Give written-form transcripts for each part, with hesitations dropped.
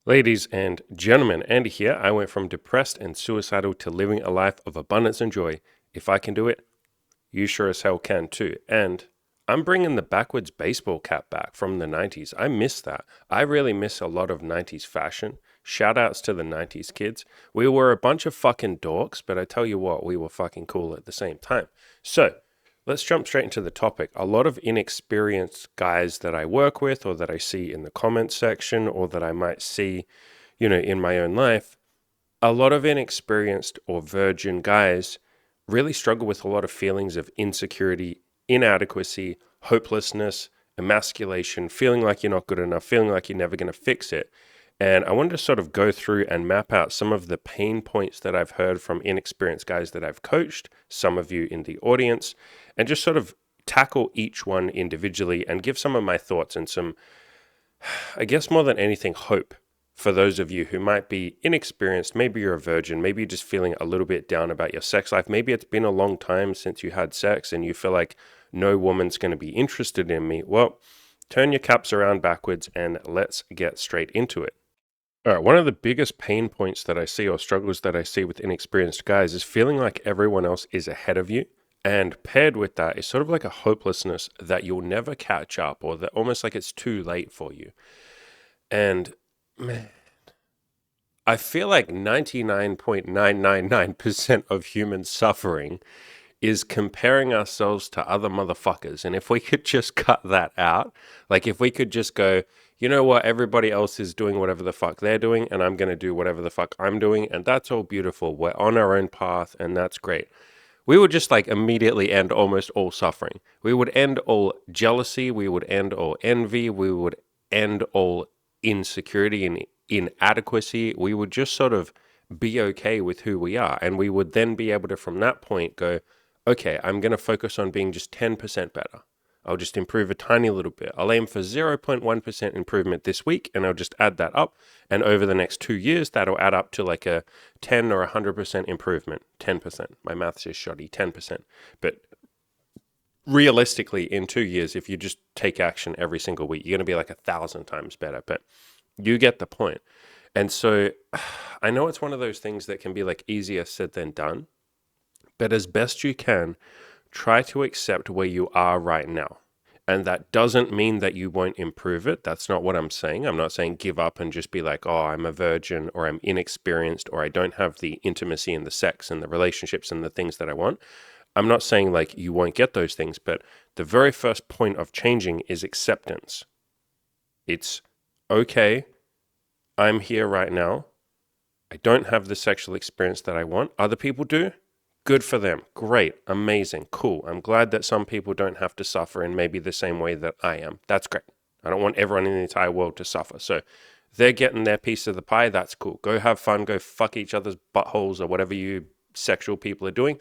Ladies and gentlemen, Andy here. I went from depressed and suicidal to living a life of abundance and joy. If I can do it, you sure as hell can too. And I'm bringing the backwards baseball cap back from the 90s. I miss that. I really miss a lot of 90s fashion. Shout outs to the 90s kids. We were a bunch of fucking dorks, but I tell you what, we were fucking cool at the same time. So, let's jump straight into the topic. A lot of inexperienced guys that I work with, or that I see in the comments section, or that I might see, in my own life, a lot of inexperienced or virgin guys really struggle with a lot of feelings of insecurity, inadequacy, hopelessness, emasculation, feeling like you're not good enough, feeling like you're never going to fix it. And I wanted to sort of go through and map out some of the pain points that I've heard from inexperienced guys that I've coached, some of you in the audience, and just sort of tackle each one individually and give some of my thoughts and some, I guess more than anything, hope for those of you who might be inexperienced. Maybe you're a virgin, maybe you're just feeling a little bit down about your sex life. Maybe it's been a long time since you had sex and you feel like no woman's going to be interested in me. Well, turn your caps around backwards and let's get straight into it. All right, one of the biggest pain points that I see or struggles that I see with inexperienced guys is feeling like everyone else is ahead of you. And paired with that is sort of like a hopelessness that you'll never catch up, or that almost like it's too late for you. And man, I feel like 99.999% of human suffering is comparing ourselves to other motherfuckers. And if we could just cut that out, like if we could just go, you know what, everybody else is doing whatever the fuck they're doing, and I'm going to do whatever the fuck I'm doing, and that's all beautiful. We're on our own path, and that's great. We would just like immediately end almost all suffering. We would end all jealousy. We would end all envy. We would end all insecurity and inadequacy. We would just sort of be okay with who we are. And we would then be able to, from that point, go, okay, I'm going to focus on being just 10% better. I'll just improve a tiny little bit. I'll aim for 0.1% improvement this week, and I'll just add that up. And over the next 2 years, that'll add up to like a 10 or 100% improvement. 10%. My math's is shoddy, 10%. But realistically, in 2 years, if you just take action every single week, you're going to be like 1,000 times better. But you get the point. And so I know it's one of those things that can be like easier said than done. But as best you can, try to accept where you are right now. And that doesn't mean that you won't improve it. That's not what I'm saying. I'm not saying give up and just be like, oh, I'm a virgin, or I'm inexperienced, or I don't have the intimacy and the sex and the relationships and the things that I want. I'm not saying like you won't get those things, but the very first point of changing is acceptance. It's okay, I'm here right now. I don't have the sexual experience that I want. Other people do. Good for them. Great. Amazing. Cool. I'm glad that some people don't have to suffer in maybe the same way that I am. That's great. I don't want everyone in the entire world to suffer. So they're getting their piece of the pie. That's cool. Go have fun. Go fuck each other's buttholes or whatever you sexual people are doing.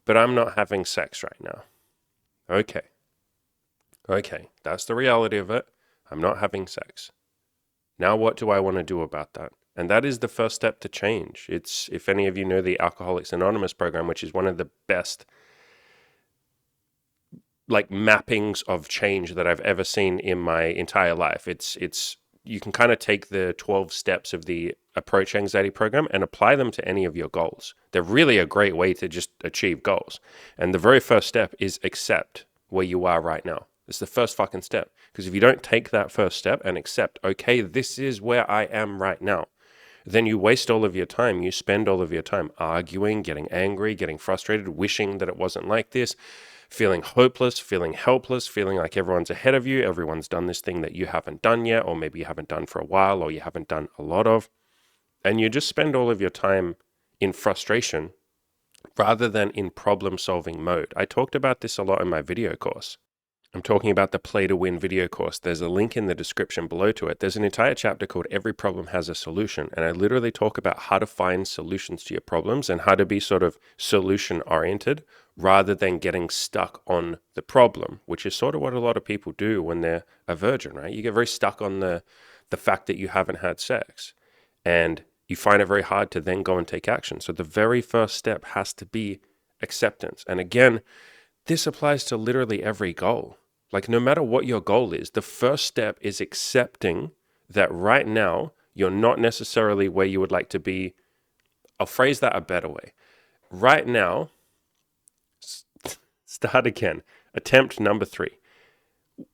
But I'm not having sex right now. Okay. Okay. That's the reality of it. I'm not having sex. Now, what do I want to do about that? And that is the first step to change. It's, if any of you know the Alcoholics Anonymous program, which is one of the best like mappings of change that I've ever seen in my entire life. It's you can kind of take the 12 steps of the approach anxiety program and apply them to any of your goals. They're really a great way to just achieve goals. And the very first step is accept where you are right now. It's the first fucking step. Because if you don't take that first step and accept, okay, this is where I am right now, then you waste all of your time. You spend all of your time arguing, getting angry, getting frustrated, wishing that it wasn't like this, feeling hopeless, feeling helpless, feeling like everyone's ahead of you. Everyone's done this thing that you haven't done yet, or maybe you haven't done for a while, or you haven't done a lot of. And you just spend all of your time in frustration rather than in problem-solving mode. I talked about this a lot in my video course. I'm talking about the Play to Win video course. There's a link in the description below to it. There's an entire chapter called Every Problem Has a Solution. And I literally talk about how to find solutions to your problems and how to be sort of solution oriented rather than getting stuck on the problem, which is sort of what a lot of people do when they're a virgin, right? You get very stuck on the fact that you haven't had sex, and you find it very hard to then go and take action. So the very first step has to be acceptance. And again, this applies to literally every goal. Like no matter what your goal is, the first step is accepting that right now You're not necessarily where you would like to be. I'll phrase that a better way. Right now, start again. Attempt number 3.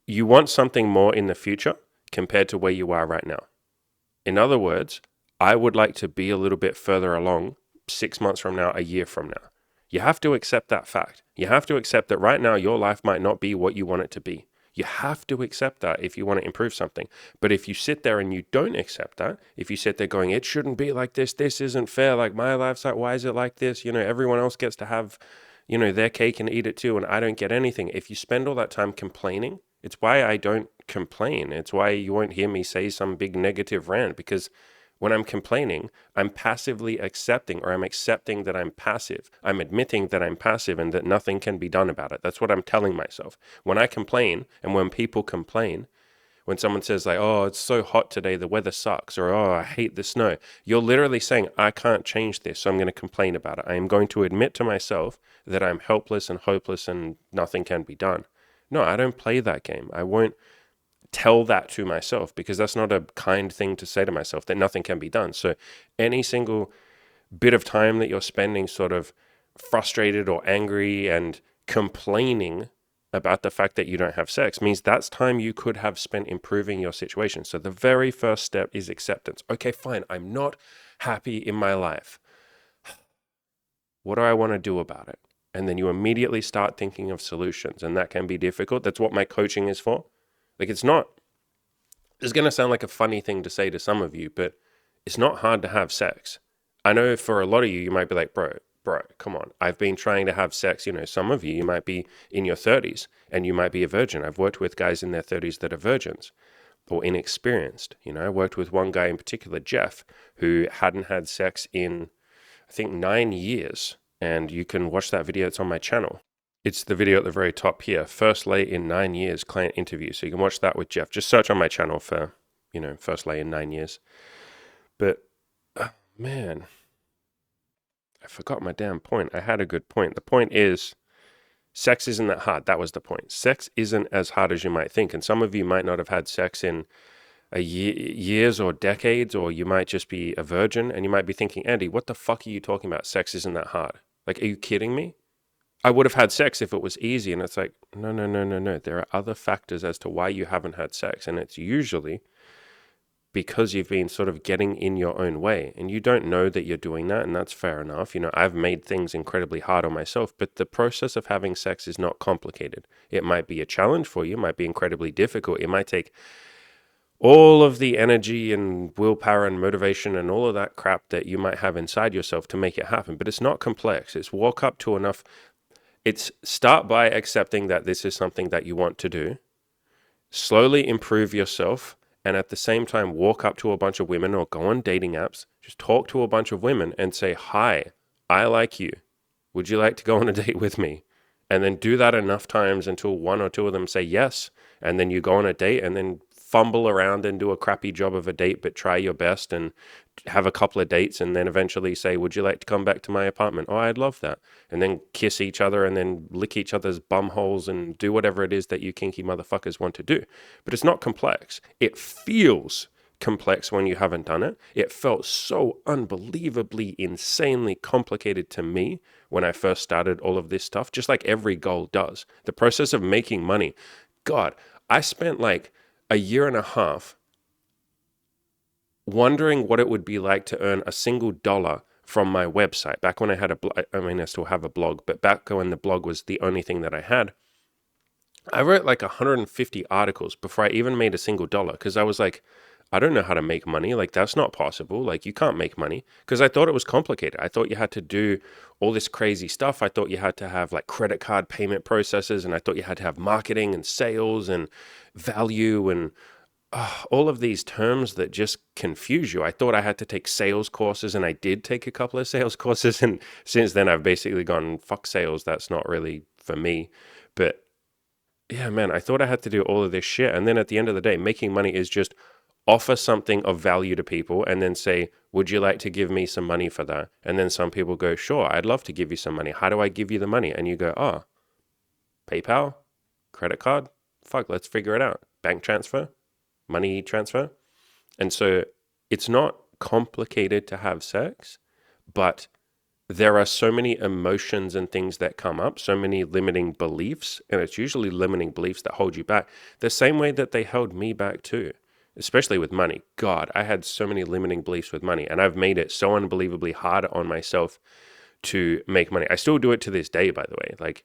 You want something more in the future compared to where you are right now. In other words, I would like to be a little bit further along 6 months from now, a year from now. You have to accept that fact. You have to accept that right now your life might not be what you want it to be. You have to accept that if you want to improve something. But if you sit there and you don't accept that, if you sit there going, it shouldn't be like this isn't fair, like my life's like, why is it like this? Everyone else gets to have, their cake and eat it too, and I don't get anything. If you spend all that time complaining, it's why I don't complain. It's why you won't hear me say some big negative rant, because when I'm complaining, I'm passively accepting, or I'm accepting that I'm passive. I'm admitting that I'm passive and that nothing can be done about it. That's what I'm telling myself. When I complain, and when people complain, when someone says like, oh, it's so hot today, the weather sucks, or oh, I hate the snow, you're literally saying, I can't change this, so I'm going to complain about it. I am going to admit to myself that I'm helpless and hopeless and nothing can be done. No, I don't play that game. I won't tell that to myself, because that's not a kind thing to say to myself, that nothing can be done. So any single bit of time that you're spending sort of frustrated or angry and complaining about the fact that you don't have sex means that's time you could have spent improving your situation. So the very first step is acceptance. Okay, fine, I'm not happy in my life. What do I want to do about it? And then you immediately start thinking of solutions, and that can be difficult. That's what my coaching is for. Like, it's going to sound like a funny thing to say to some of you, but it's not hard to have sex. I know for a lot of you, you might be like, bro, come on. I've been trying to have sex. Some of you might be in your 30s and you might be a virgin. I've worked with guys in their 30s that are virgins or inexperienced. I worked with one guy in particular, Jeff, who hadn't had sex in, I think, 9 years. And you can watch that video. It's on my channel. It's the video at the very top here, first lay in 9 years client interview. So you can watch that with Jeff. Just search on my channel for, first lay in 9 years. But, man, I forgot my damn point. I had a good point. The point is, sex isn't that hard. That was the point. Sex isn't as hard as you might think. And some of you might not have had sex in years or decades, or you might just be a virgin. And you might be thinking, Andy, what the fuck are you talking about? Sex isn't that hard. Like, are you kidding me? I would have had sex if it was easy. And it's like, no. There are other factors as to why you haven't had sex. And it's usually because you've been sort of getting in your own way, and you don't know that you're doing that. And that's fair enough. I've made things incredibly hard on myself, but the process of having sex is not complicated. It might be a challenge for you. It might be incredibly difficult. It might take all of the energy and willpower and motivation and all of that crap that you might have inside yourself to make it happen. But it's not complex. It's walk up to enough. It's start by accepting that this is something that you want to do, slowly improve yourself, and at the same time walk up to a bunch of women or go on dating apps, just talk to a bunch of women and say, hi, I like you. Would you like to go on a date with me? And then do that enough times until one or two of them say yes. And then you go on a date and then fumble around and do a crappy job of a date, but try your best and have a couple of dates, and then eventually say, would you like to come back to my apartment? Oh, I'd love that. And then kiss each other and then lick each other's bum holes and do whatever it is that you kinky motherfuckers want to do. But it's not complex. It feels complex when you haven't done it. It felt so unbelievably, insanely complicated to me when I first started all of this stuff, just like every goal does. The process of making money. God, I spent like a year and a half wondering what it would be like to earn a single dollar from my website. Back when I had I still have a blog, but back when the blog was the only thing that I had, I wrote like 150 articles before I even made a single dollar, because I was like, I don't know how to make money. Like, that's not possible. Like, you can't make money, because I thought it was complicated. I thought you had to do all this crazy stuff. I thought you had to have like credit card payment processes, and I thought you had to have marketing and sales and value and all of these terms that just confuse you. I thought I had to take sales courses, and I did take a couple of sales courses. And since then, I've basically gone, fuck sales. That's not really for me. But yeah, man, I thought I had to do all of this shit. And then at the end of the day, making money is just offer something of value to people and then say, would you like to give me some money for that? And then some people go, sure, I'd love to give you some money. How do I give you the money? And you go, oh, PayPal, credit card, fuck, let's figure it out. Bank transfer, money transfer. And so it's not complicated to have sex, but there are so many emotions and things that come up, so many limiting beliefs, and it's usually limiting beliefs that hold you back, the same way that they held me back too, especially with money. God, I had so many limiting beliefs with money, and I've made it so unbelievably hard on myself to make money. I still do it to this day, by the way. Like,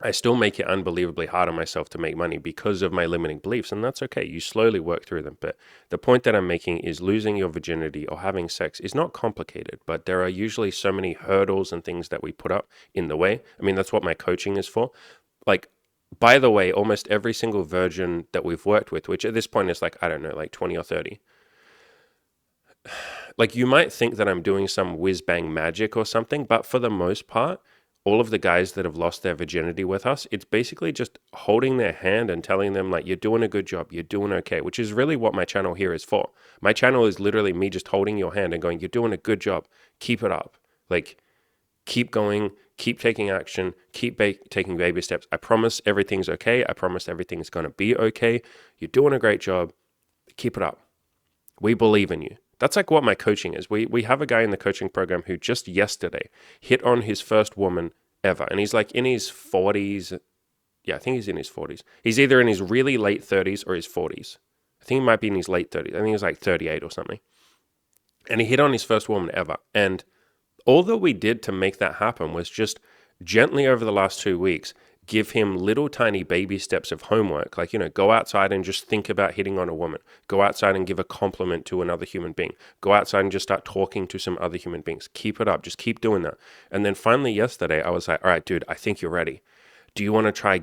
I still make it unbelievably hard on myself to make money because of my limiting beliefs, and that's okay. You slowly work through them. But the point that I'm making is losing your virginity or having sex is not complicated, but there are usually so many hurdles and things that we put up in the way. I mean, that's what my coaching is for. Like, by the way, almost every single virgin that we've worked with, which at this point is like, I don't know, like 20 or 30, like you might think that I'm doing some whiz bang magic or something, but for the most part, all of the guys that have lost their virginity with us, it's basically just holding their hand and telling them like, you're doing a good job, you're doing okay, which is really what my channel here is for. My channel is literally me just holding your hand and going, you're doing a good job, keep it up. Like, keep going, keep taking action, keep taking baby steps. I promise everything's okay. I promise everything's going to be okay. You're doing a great job. Keep it up. We believe in you. That's like what my coaching is. We have a guy in the coaching program who just yesterday hit on his first woman ever. And he's like in his 40s. Yeah, I think he's in his 40s. He's either in his really late 30s or his 40s. I think he might be in his late 30s. I think he was like 38 or something. And he hit on his first woman ever. And all that we did to make that happen was just gently over the last 2 weeks, give him little tiny baby steps of homework. Like, go outside and just think about hitting on a woman. Go outside and give a compliment to another human being. Go outside and just start talking to some other human beings. Keep it up. Just keep doing that. And then finally yesterday, I was like, all right, dude, I think you're ready. Do you want to try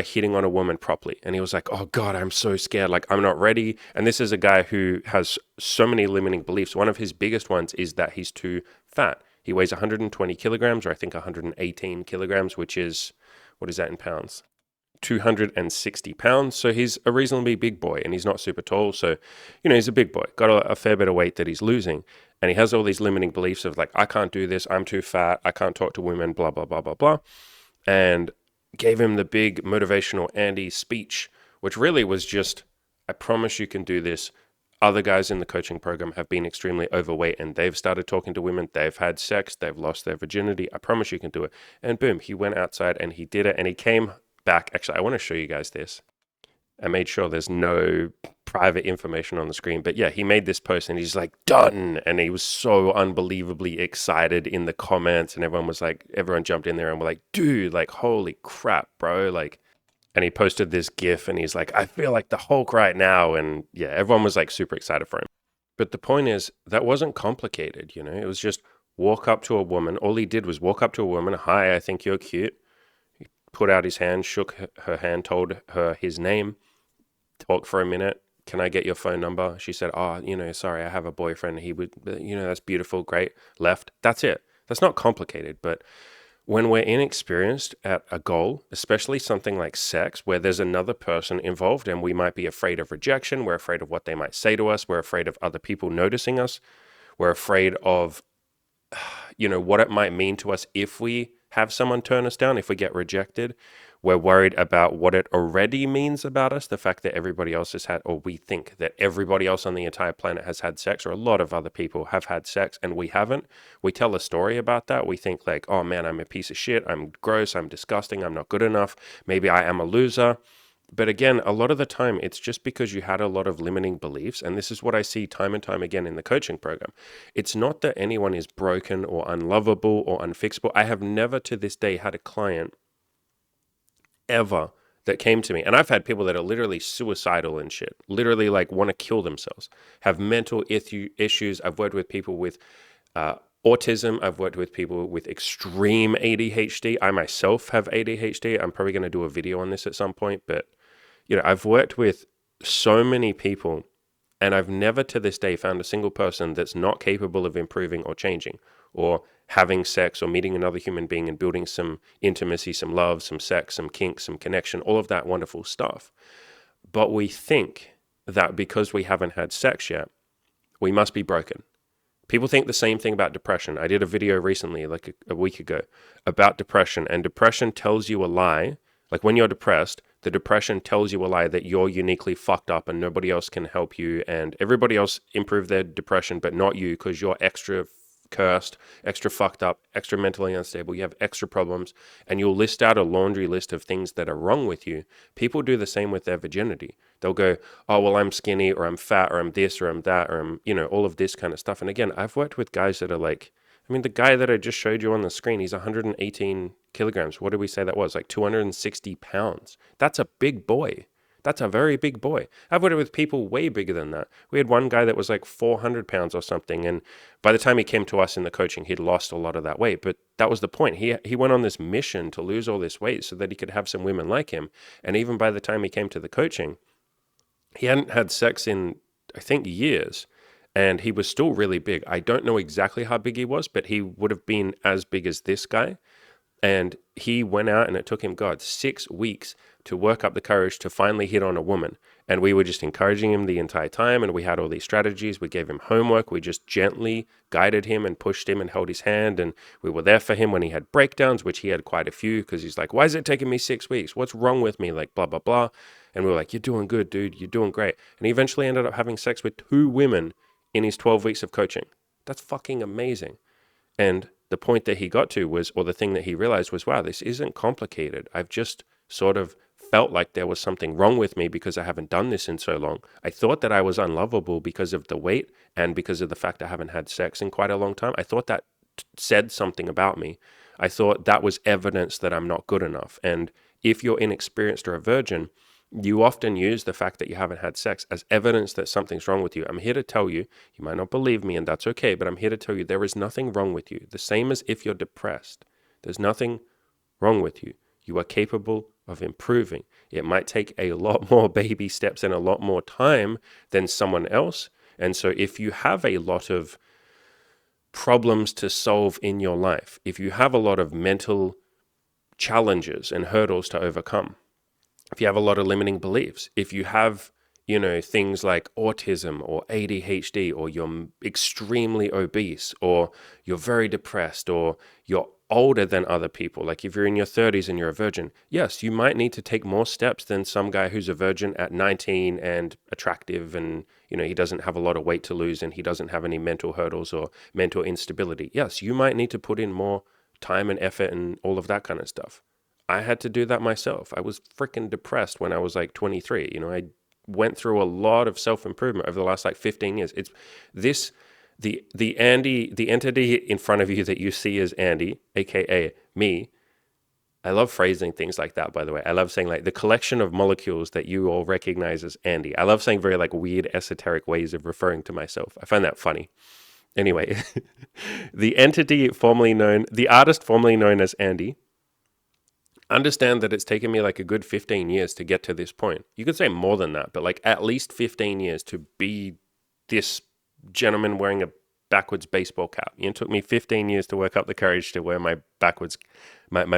hitting on a woman properly? And he was like, oh God, I'm so scared. Like, I'm not ready. And this is a guy who has so many limiting beliefs. One of his biggest ones is that he's too fat. He weighs 120 kilograms, or I think 118 kilograms, which is, what is that in pounds? 260 pounds. So he's a reasonably big boy, and he's not super tall. So, he's a big boy, got a fair bit of weight that he's losing. And he has all these limiting beliefs of like, I can't do this. I'm too fat. I can't talk to women, blah, blah, blah, blah, blah. And gave him the big motivational Andy speech, which really was just, I promise you can do this. Other guys in the coaching program have been extremely overweight and they've started talking to women. They've had sex. They've lost their virginity. I promise you can do it. And boom, he went outside and he did it. And he came back. Actually, I want to show you guys this. I made sure there's no private information on the screen. But yeah, he made this post and he's like, done. And he was so unbelievably excited in the comments. And everyone jumped in there and were like, dude, like, holy crap, bro. Like, and he posted this GIF and he's like, I feel like the Hulk right now. And yeah, everyone was like super excited for him. But the point is, that wasn't complicated, It was just walk up to a woman. All he did was walk up to a woman. Hi, I think you're cute. He put out his hand, shook her hand, told her his name, talked for a minute. Can I get your phone number? She said, sorry, I have a boyfriend. He would, that's beautiful. Great. Left. That's it. That's not complicated, but when we're inexperienced at a goal, especially something like sex, where there's another person involved and we might be afraid of rejection, we're afraid of what they might say to us, we're afraid of other people noticing us, we're afraid of, what it might mean to us if we have someone turn us down, if we get rejected. We're worried about what it already means about us, the fact that everybody else has had, or we think that everybody else on the entire planet has had sex, or a lot of other people have had sex and we haven't. We tell a story about that. We think like, oh man, I'm a piece of shit. I'm gross. I'm disgusting. I'm not good enough. Maybe I am a loser. But again, a lot of the time, it's just because you had a lot of limiting beliefs. And this is what I see time and time again in the coaching program. It's not that anyone is broken or unlovable or unfixable. I have never to this day had a client ever that came to me, and I've had people that are literally suicidal and shit, literally like want to kill themselves, have mental issues. I've worked with people with autism. I've worked with people with extreme ADHD. I myself have ADHD. I'm probably going to do a video on this at some point, but I've worked with so many people, and I've never to this day found a single person that's not capable of improving or changing or having sex or meeting another human being and building some intimacy, some love, some sex, some kink, some connection, all of that wonderful stuff. But we think that because we haven't had sex yet, we must be broken. People think the same thing about depression. I did a video recently, like a week ago, about depression, and depression tells you a lie Like when you're depressed, the depression tells you a lie that you're uniquely fucked up and nobody else can help you and everybody else improved their depression, but not you because you're extra cursed, extra fucked up, extra mentally unstable. You have extra problems and you'll list out a laundry list of things that are wrong with you. People do the same with their virginity. They'll go, oh, well, I'm skinny or I'm fat or I'm this or I'm that or I'm, all of this kind of stuff. And again, I've worked with guys that are like, I mean, the guy that I just showed you on the screen, he's 118 kilograms. What did we say that was? Like 260 pounds. That's a big boy. That's a very big boy. I've worked with people way bigger than that. We had one guy that was like 400 pounds or something. And by the time he came to us in the coaching, he'd lost a lot of that weight. But that was the point. He went on this mission to lose all this weight so that he could have some women like him. And even by the time he came to the coaching, he hadn't had sex in, I think, years. And he was still really big. I don't know exactly how big he was, but he would have been as big as this guy. And he went out and it took him, 6 weeks to work up the courage to finally hit on a woman. And we were just encouraging him the entire time. And we had all these strategies. We gave him homework. We just gently guided him and pushed him and held his hand. And we were there for him when he had breakdowns, which he had quite a few because he's like, why is it taking me 6 weeks? What's wrong with me? Like, blah, blah, blah. And we were like, you're doing good, dude. You're doing great. And he eventually ended up having sex with 2 women in his 12 weeks of coaching. That's fucking amazing. And the point that he got to was, or the thing that he realized was, wow, this isn't complicated. I've just sort of felt like there was something wrong with me because I haven't done this in so long. I thought that I was unlovable because of the weight and because of the fact I haven't had sex in quite a long time. I thought that said something about me. I thought that was evidence that I'm not good enough. And if you're inexperienced or a virgin, you often use the fact that you haven't had sex as evidence that something's wrong with you. I'm here to tell you, you might not believe me and that's okay, but I'm here to tell you there is nothing wrong with you. The same as if you're depressed. There's nothing wrong with you. You are capable of improving. It might take a lot more baby steps and a lot more time than someone else. And so if you have a lot of problems to solve in your life, if you have a lot of mental challenges and hurdles to overcome, if you have a lot of limiting beliefs, if you have, things like autism or ADHD, or you're extremely obese, or you're very depressed, or you're older than other people, like if you're in your 30s and you're a virgin, yes, you might need to take more steps than some guy who's a virgin at 19 and attractive and, he doesn't have a lot of weight to lose and he doesn't have any mental hurdles or mental instability. Yes, you might need to put in more time and effort and all of that kind of stuff. I had to do that myself. I was freaking depressed when I was like 23. I went through a lot of self-improvement over the last like 15 years. It's this, the entity in front of you that you see as Andy, aka me. I love phrasing things like that, by the way. I love saying like the collection of molecules that you all recognize as Andy. I love saying very like weird esoteric ways of referring to myself. I find that funny. Anyway, the artist formerly known as Andy, understand that it's taken me like a good 15 years to get to this point. You could say more than that, but like at least 15 years to be this gentleman wearing a backwards baseball cap. It took me 15 years to work up the courage to wear my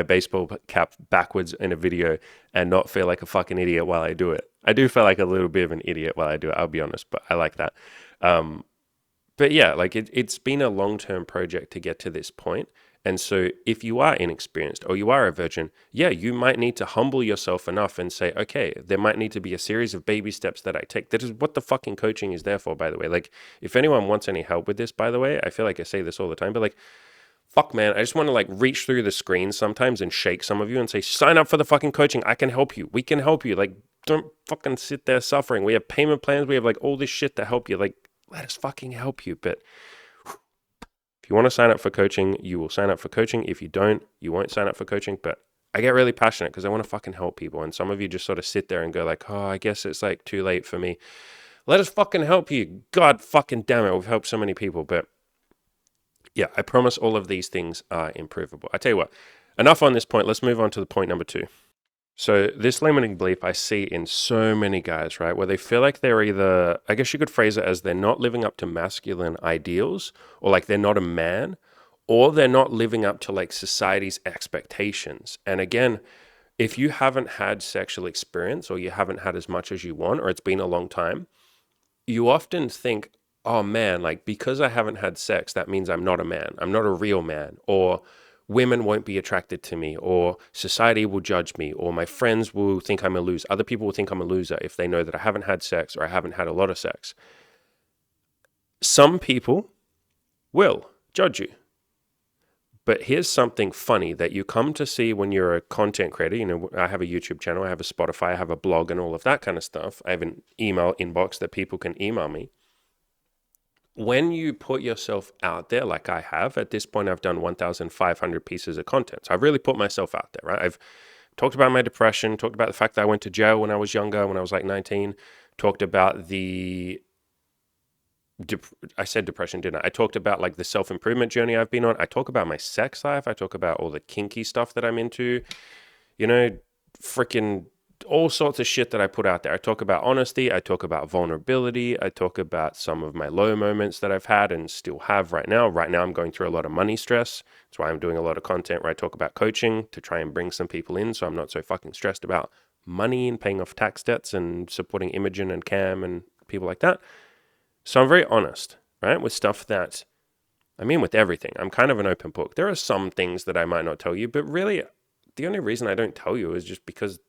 baseball cap backwards in a video and not feel like a fucking idiot while I do it. I do feel like a little bit of an idiot while I do it, I'll be honest, but I like that. But yeah, like it's been a long-term project to get to this point. And so if you are inexperienced or you are a virgin, yeah, you might need to humble yourself enough and say, okay, there might need to be a series of baby steps that I take. That is what the fucking coaching is there for, by the way. Like, if anyone wants any help with this, by the way, I feel like I say this all the time, but like, fuck, man, I just want to like reach through the screen sometimes and shake some of you and say, sign up for the fucking coaching. I can help you. We can help you. Like, don't fucking sit there suffering. We have payment plans. We have like all this shit to help you. Like, let us fucking help you. But if you want to sign up for coaching, you will sign up for coaching. If you don't, you won't sign up for coaching. But I get really passionate because I want to fucking help people. And some of you just sort of sit there and go like, oh, I guess it's like too late for me. Let us fucking help you. God fucking damn it. We've helped so many people. But yeah, I promise all of these things are improvable. I tell you what, enough on this point. Let's move on to the point number 2. So this limiting belief I see in so many guys, right, where they feel like they're either, I guess you could phrase it as they're not living up to masculine ideals, or like they're not a man, or they're not living up to like society's expectations. And again, if you haven't had sexual experience or you haven't had as much as you want, or it's been a long time, you often think, oh man, like because I haven't had sex, that means I'm not a man. I'm not a real man. Or women won't be attracted to me, or society will judge me, or my friends will think I'm a loser. Other people will think I'm a loser if they know that I haven't had sex or I haven't had a lot of sex. Some people will judge you. But here's something funny that you come to see when you're a content creator. You know, I have a YouTube channel, I have a Spotify, I have a blog and all of that kind of stuff. I have an email inbox that people can email me. When you put yourself out there, like I have, at this point, I've done 1,500 pieces of content. So I've really put myself out there, right? I've talked about my depression, talked about the fact that I went to jail when I was younger, when I was like 19, talked about I said depression, didn't I? I talked about like the self-improvement journey I've been on. I talk about my sex life. I talk about all the kinky stuff that I'm into, you know, freaking all sorts of shit that I put out there. I talk about honesty. I talk about vulnerability. I talk about some of my low moments that I've had and still have right now. Right now, I'm going through a lot of money stress. That's why I'm doing a lot of content where I talk about coaching to try and bring some people in so I'm not so fucking stressed about money and paying off tax debts and supporting Imogen and Cam and people like that. So I'm very honest, right, with stuff that, with everything. I'm kind of an open book. There are some things that I might not tell you, but really the only reason I don't tell you is just because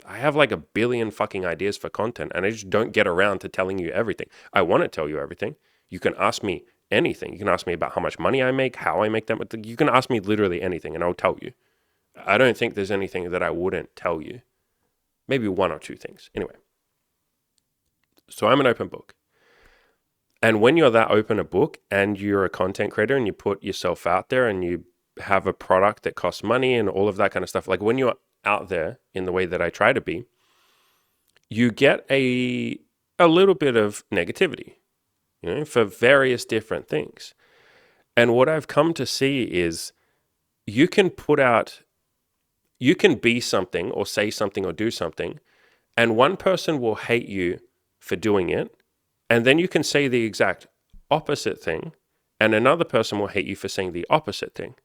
I have like a billion fucking ideas for content and I just don't get around to telling you everything. I want to tell you everything. You can ask me anything. You can ask me about how much money I make, how I make them. You can ask me literally anything and I'll tell you. I don't think there's anything that I wouldn't tell you. Maybe one or two things. Anyway, so I'm an open book. And when you're that open a book and you're a content creator and you put yourself out there and you have a product that costs money and all of that kind of stuff, like when you're out there in the way that I try to be, you get a little bit of negativity, for various different things. And what I've come to see is you can be something or say something or do something, and one person will hate you for doing it. And then you can say the exact opposite thing, and another person will hate you for saying the opposite thing.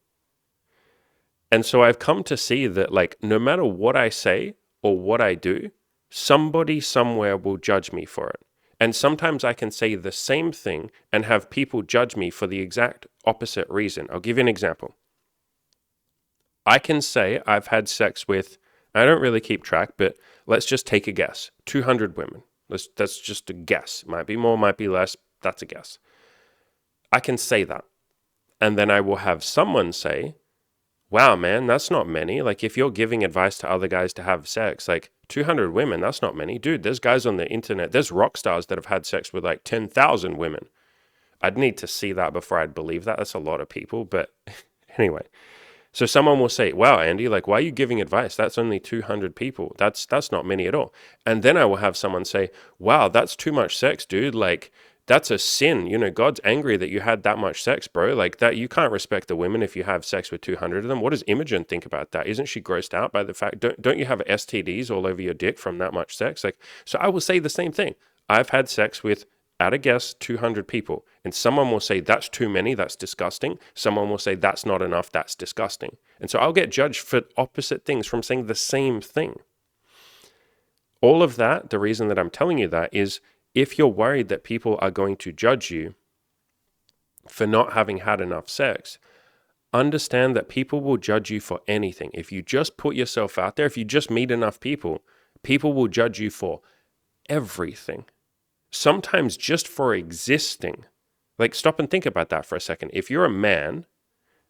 And so I've come to see that, like, no matter what I say or what I do, somebody somewhere will judge me for it. And sometimes I can say the same thing and have people judge me for the exact opposite reason. I'll give you an example. I can say I've had sex with, I don't really keep track, but let's just take a guess, 200 women. That's just a guess. Might be more, might be less. That's a guess. I can say that. And then I will have someone say, wow, man, that's not many. Like, if you're giving advice to other guys to have sex, like 200 women, that's not many. Dude, there's guys on the internet, there's rock stars that have had sex with like 10,000 women. I'd need to see that before I'd believe that. That's a lot of people. But anyway. So someone will say, wow, Andy, like, why are you giving advice? That's only 200 people. That's not many at all. And then I will have someone say, wow, that's too much sex, dude. Like, that's a sin. God's angry that you had that much sex, bro. Like, that you can't respect the women if you have sex with 200 of them. What does Imogen think about that? Isn't she grossed out by the fact, don't you have STDs all over your dick from that much sex? Like, so I will say the same thing. I've had sex with, at a guess, 200 people. And someone will say, that's too many, that's disgusting. Someone will say, that's not enough, that's disgusting. And so I'll get judged for opposite things from saying the same thing. All of that, the reason that I'm telling you that is if you're worried that people are going to judge you for not having had enough sex, understand that people will judge you for anything. If you just put yourself out there, if you just meet enough people, people will judge you for everything. Sometimes just for existing. Like, stop and think about that for a second. If you're a man,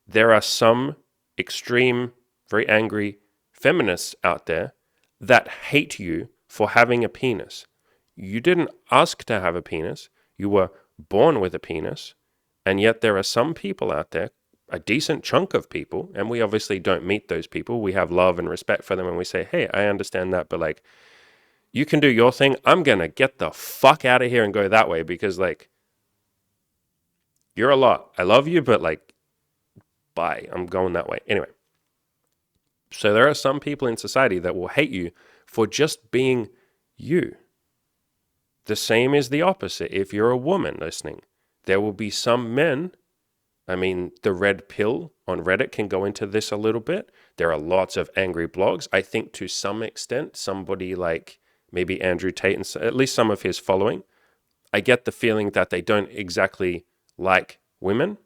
there are some extreme, very angry feminists out there that hate you for having a penis. You didn't ask to have a penis. You were born with a penis. And yet there are some people out there, a decent chunk of people, and we obviously don't meet those people. We have love and respect for them and we say, hey, I understand that, but like, you can do your thing. I'm going to get the fuck out of here and go that way because, like, you're a lot. I love you, but, like, bye. I'm going that way. Anyway, so there are some people in society that will hate you for just being you. The same is the opposite. If you're a woman listening, there will be some men. The red pill on Reddit can go into this a little bit. There are lots of angry blogs. I think to some extent, somebody like maybe Andrew Tate and at least some of his following, I get the feeling that they don't exactly like women.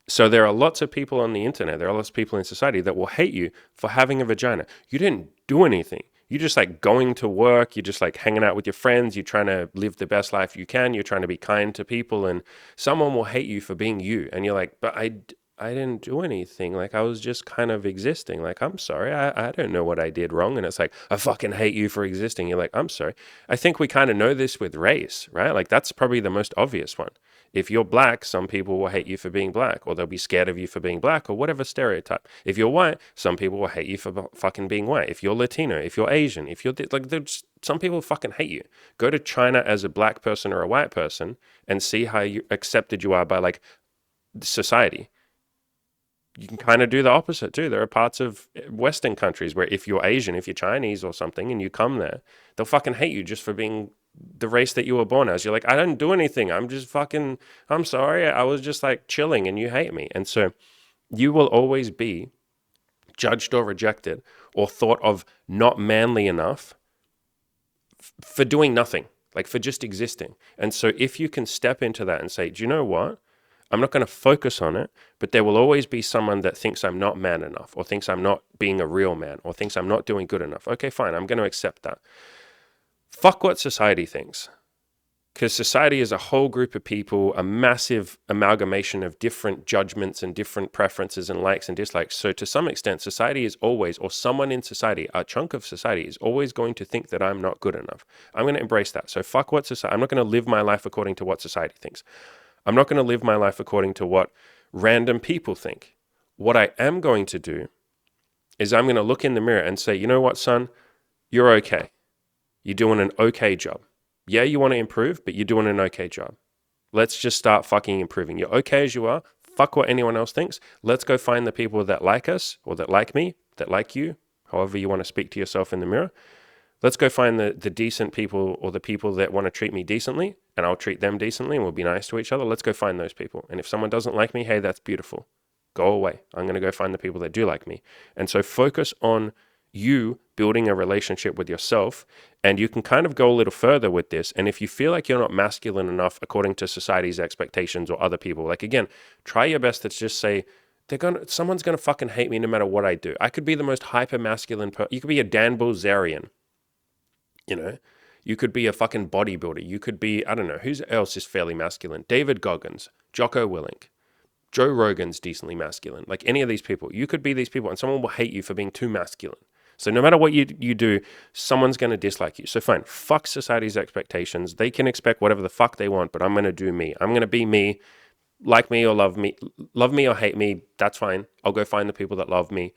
So there are lots of people on the internet, there are lots of people in society that will hate you for having a vagina. You didn't do anything. You're just like going to work, you're just like hanging out with your friends, you're trying to live the best life you can, you're trying to be kind to people, and someone will hate you for being you. And you're like, but I didn't do anything. Like, I was just kind of existing. Like, I'm sorry. I don't know what I did wrong. And it's like, I fucking hate you for existing. You're like, I'm sorry. I think we kind of know this with race, right? Like, that's probably the most obvious one. If you're black, some people will hate you for being black, or they'll be scared of you for being black, or whatever stereotype. If you're white, some people will hate you for fucking being white. If you're Latino, if you're Asian, if you're like, some people fucking hate you. Go to China as a black person or a white person and see how accepted you are by like society. You can kind of do the opposite too. There are parts of Western countries where if you're Asian, if you're Chinese or something, and you come there, they'll fucking hate you just for being the race that you were born as. You're like, I didn't do anything. I'm just fucking, I'm sorry. I was just like chilling and you hate me. And so you will always be judged or rejected or thought of not manly enough for doing nothing, like for just existing. And so if you can step into that and say, do you know what? I'm not going to focus on it, but there will always be someone that thinks I'm not man enough, or thinks I'm not being a real man, or thinks I'm not doing good enough. Okay, fine. I'm going to accept that. Fuck what society thinks. Because society is a whole group of people, a massive amalgamation of different judgments and different preferences and likes and dislikes. So to some extent, society is always, or someone in society, a chunk of society is always going to think that I'm not good enough. I'm going to embrace that. So fuck what society, I'm not going to live my life according to what society thinks. I'm not going to live my life according to what random people think. What I am going to do is I'm going to look in the mirror and say, you know what, son? You're okay. You're doing an okay job. Yeah, you want to improve, but you're doing an okay job. Let's just start fucking improving. You're okay as you are. Fuck what anyone else thinks. Let's go find the people that like us, or that like me, that like you, however you want to speak to yourself in the mirror. Let's go find the decent people, or the people that want to treat me decently, and I'll treat them decently, and we'll be nice to each other. Let's go find those people. And if someone doesn't like me, hey, that's beautiful. Go away. I'm going to go find the people that do like me. And so focus on you building a relationship with yourself, and you can kind of go a little further with this. And if you feel like you're not masculine enough according to society's expectations or other people, like, again, try your best to just say, someone's going to fucking hate me no matter what I do. I could be the most hyper masculine person. You could be a Dan Bilzerian. You know, you could be a fucking bodybuilder. You could be, I don't know, who else is fairly masculine? David Goggins, Jocko Willink, Joe Rogan's decently masculine. Like any of these people, you could be these people, and someone will hate you for being too masculine. So no matter what you do, someone's going to dislike you. So fine, fuck society's expectations. They can expect whatever the fuck they want, but I'm going to do me. I'm going to be me. Like me or love me or hate me, that's fine. I'll go find the people that love me,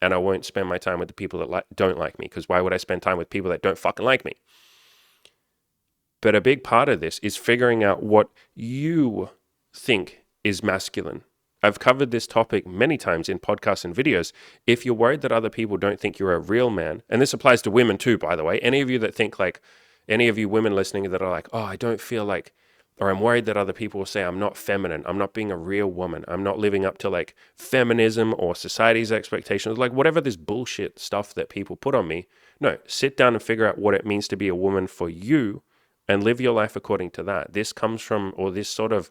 and I won't spend my time with the people that don't like me, because why would I spend time with people that don't fucking like me? But a big part of this is figuring out what you think is masculine. I've covered this topic many times in podcasts and videos. If you're worried that other people don't think you're a real man, and this applies to women too, by the way, any of you that think like, any of you women listening that are like, oh, I don't feel like, or I'm worried that other people will say I'm not feminine, I'm not being a real woman, I'm not living up to like feminism or society's expectations, like whatever this bullshit stuff that people put on me. No, sit down and figure out what it means to be a woman for you and live your life according to that. This comes from, or this sort of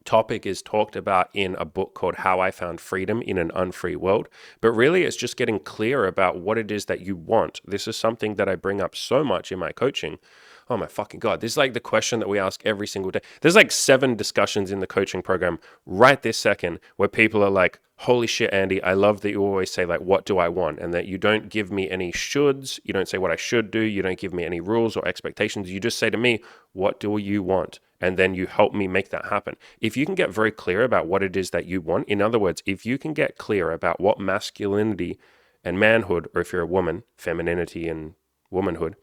topic is talked about in a book called How I Found Freedom in an Unfree World. But really, it's just getting clear about what it is that you want. This is something that I bring up so much in my coaching. Oh my fucking God. This is like the question that we ask every single day. There's like 7 discussions in the coaching program right this second where people are like, holy shit, Andy, I love that you always say like, what do I want? And that you don't give me any shoulds. You don't say what I should do. You don't give me any rules or expectations. You just say to me, what do you want? And then you help me make that happen. If you can get very clear about what it is that you want, in other words, if you can get clear about what masculinity and manhood, or if you're a woman, femininity and womanhood,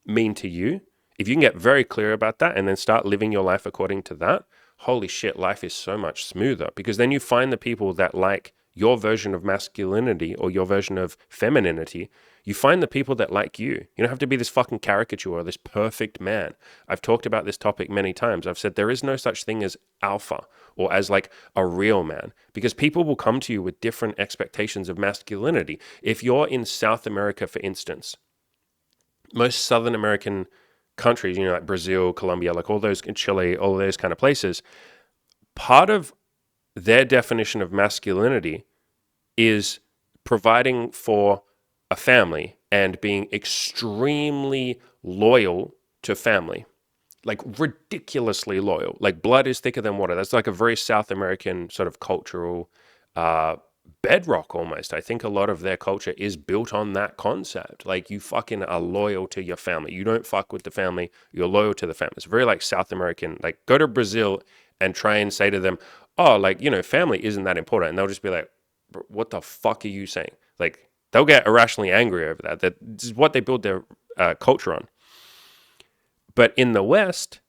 mean to you, if you can get very clear about that and then start living your life according to that, holy shit, life is so much smoother, because then you find the people that like your version of masculinity or your version of femininity. You find the people that like you. You don't have to be this fucking caricature or this perfect man. I've talked about this topic many times. I've said there is no such thing as alpha or as like a real man, because people will come to you with different expectations of masculinity. If you're in South America, for instance, most Southern American countries, you know, like Brazil, Colombia, like all those, in Chile, all those kind of places, part of their definition of masculinity is providing for a family and being extremely loyal to family, like ridiculously loyal. Like blood is thicker than water. That's like a very South American sort of cultural bedrock almost. I think a lot of their culture is built on that concept. Like you fucking are loyal to your family. You don't fuck with the family. You're loyal to the family. It's very like South American. Like go to Brazil and try and say to them, oh, like, family isn't that important. And they'll just be like, what the fuck are you saying? Like they'll get irrationally angry over that. That is what they build their culture on. But in the West,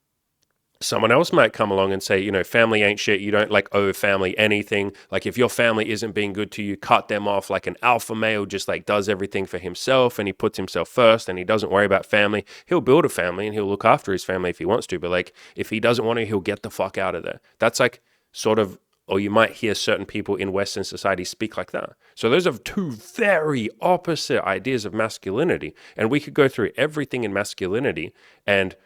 someone else might come along and say, family ain't shit. You don't like owe family anything. Like if your family isn't being good to you, cut them off. Like an alpha male just like does everything for himself and he puts himself first and he doesn't worry about family. He'll build a family and he'll look after his family if he wants to. But like if he doesn't want to, he'll get the fuck out of there. That's like sort of, or you might hear certain people in Western society speak like that. So those are two very opposite ideas of masculinity. And we could go through everything in masculinity and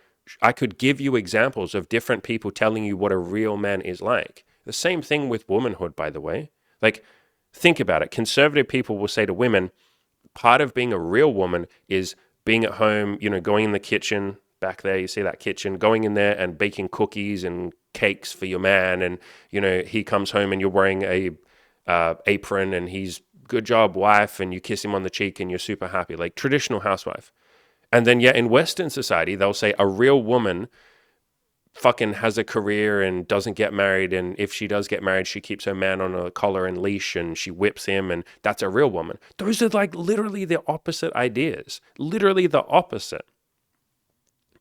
I could give you examples of different people telling you what a real man is like. The same thing with womanhood, by the way. Like, think about it. Conservative people will say to women, part of being a real woman is being at home, going in the kitchen, back there, you see that kitchen, going in there and baking cookies and cakes for your man. And, he comes home and you're wearing a apron and he's good job, wife, and you kiss him on the cheek and you're super happy, like traditional housewife. And then, yet in Western society, they'll say a real woman fucking has a career and doesn't get married. And if she does get married, she keeps her man on a collar and leash and she whips him. And that's a real woman. Those are like literally the opposite ideas, literally the opposite.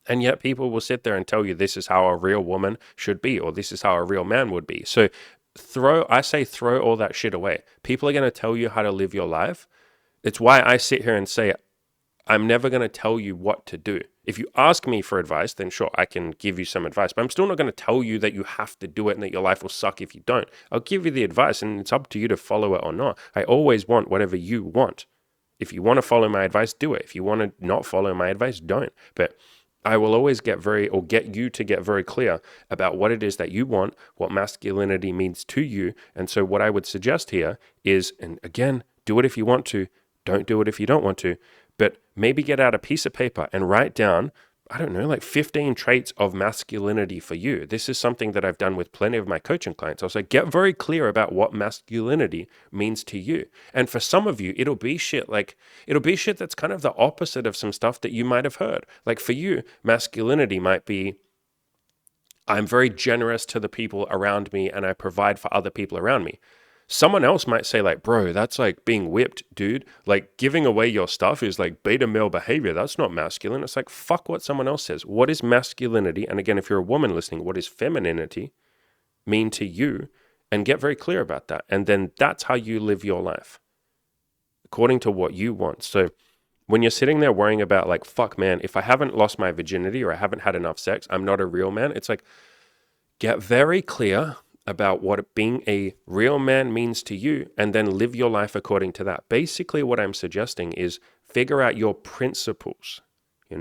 And yet people will sit there and tell you this is how a real woman should be, or this is how a real man would be. So throw all that shit away. People are going to tell you how to live your life. It's why I sit here and say, I'm never going to tell you what to do. If you ask me for advice, then sure, I can give you some advice, but I'm still not going to tell you that you have to do it and that your life will suck if you don't. I'll give you the advice and it's up to you to follow it or not. I always want whatever you want. If you want to follow my advice, do it. If you want to not follow my advice, don't. But I will always get you to get very clear about what it is that you want, what masculinity means to you. And so what I would suggest here is, and again, do it if you want to, don't do it if you don't want to, but maybe get out a piece of paper and write down, I don't know, like 15 traits of masculinity for you. This is something that I've done with plenty of my coaching clients. I'll say, get very clear about what masculinity means to you. And for some of you, it'll be shit that's kind of the opposite of some stuff that you might have heard. Like for you, masculinity might be, I'm very generous to the people around me and I provide for other people around me. Someone else might say like, bro, that's like being whipped, dude. Like giving away your stuff is like beta male behavior. That's not masculine. It's like, fuck what someone else says. What is masculinity? And again, if you're a woman listening, what is femininity mean to you? And get very clear about that. And then that's how you live your life according to what you want. So when you're sitting there worrying about like, fuck man, if I haven't lost my virginity or I haven't had enough sex, I'm not a real man. It's like, get very clear about what being a real man means to you and then live your life according to that. Basically, what I'm suggesting is figure out your principles.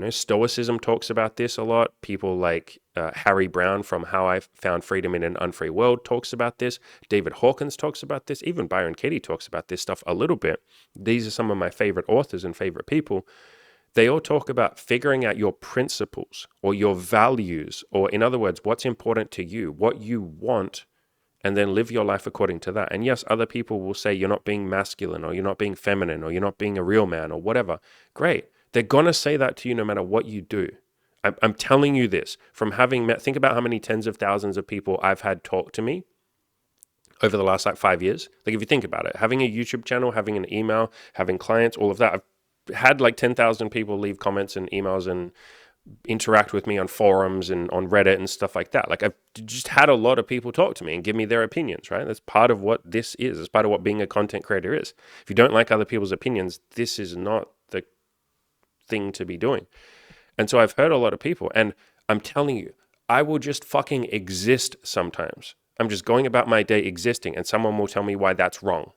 Stoicism talks about this a lot. People like Harry Brown from How I Found Freedom in an Unfree World talks about this. David Hawkins talks about this. Even Byron Katie talks about this stuff a little bit. These are some of my favorite authors and favorite people. They all talk about figuring out your principles or your values, or in other words, what's important to you, what you want, and then live your life according to that. And yes, other people will say you're not being masculine or you're not being feminine or you're not being a real man or whatever. Great. They're going to say that to you no matter what you do. I'm telling you this from having met, think about how many tens of thousands of people I've had talk to me over the last 5 years. Like if you think about it, having a YouTube channel, having an email, having clients, all of that. I've had 10,000 people leave comments and emails and interact with me on forums and on Reddit and stuff like that. Like I've just had a lot of people talk to me and give me their opinions, right? That's part of what this is. It's part of what being a content creator is. If you don't like other people's opinions, this is not the thing to be doing. And so I've heard a lot of people, and I'm telling you, I will just fucking exist sometimes. I'm just going about my day existing, and someone will tell me why that's wrong.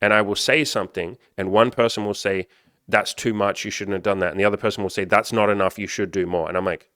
And I will say something, and one person will say, that's too much, you shouldn't have done that. And the other person will say, that's not enough, you should do more. And I'm like,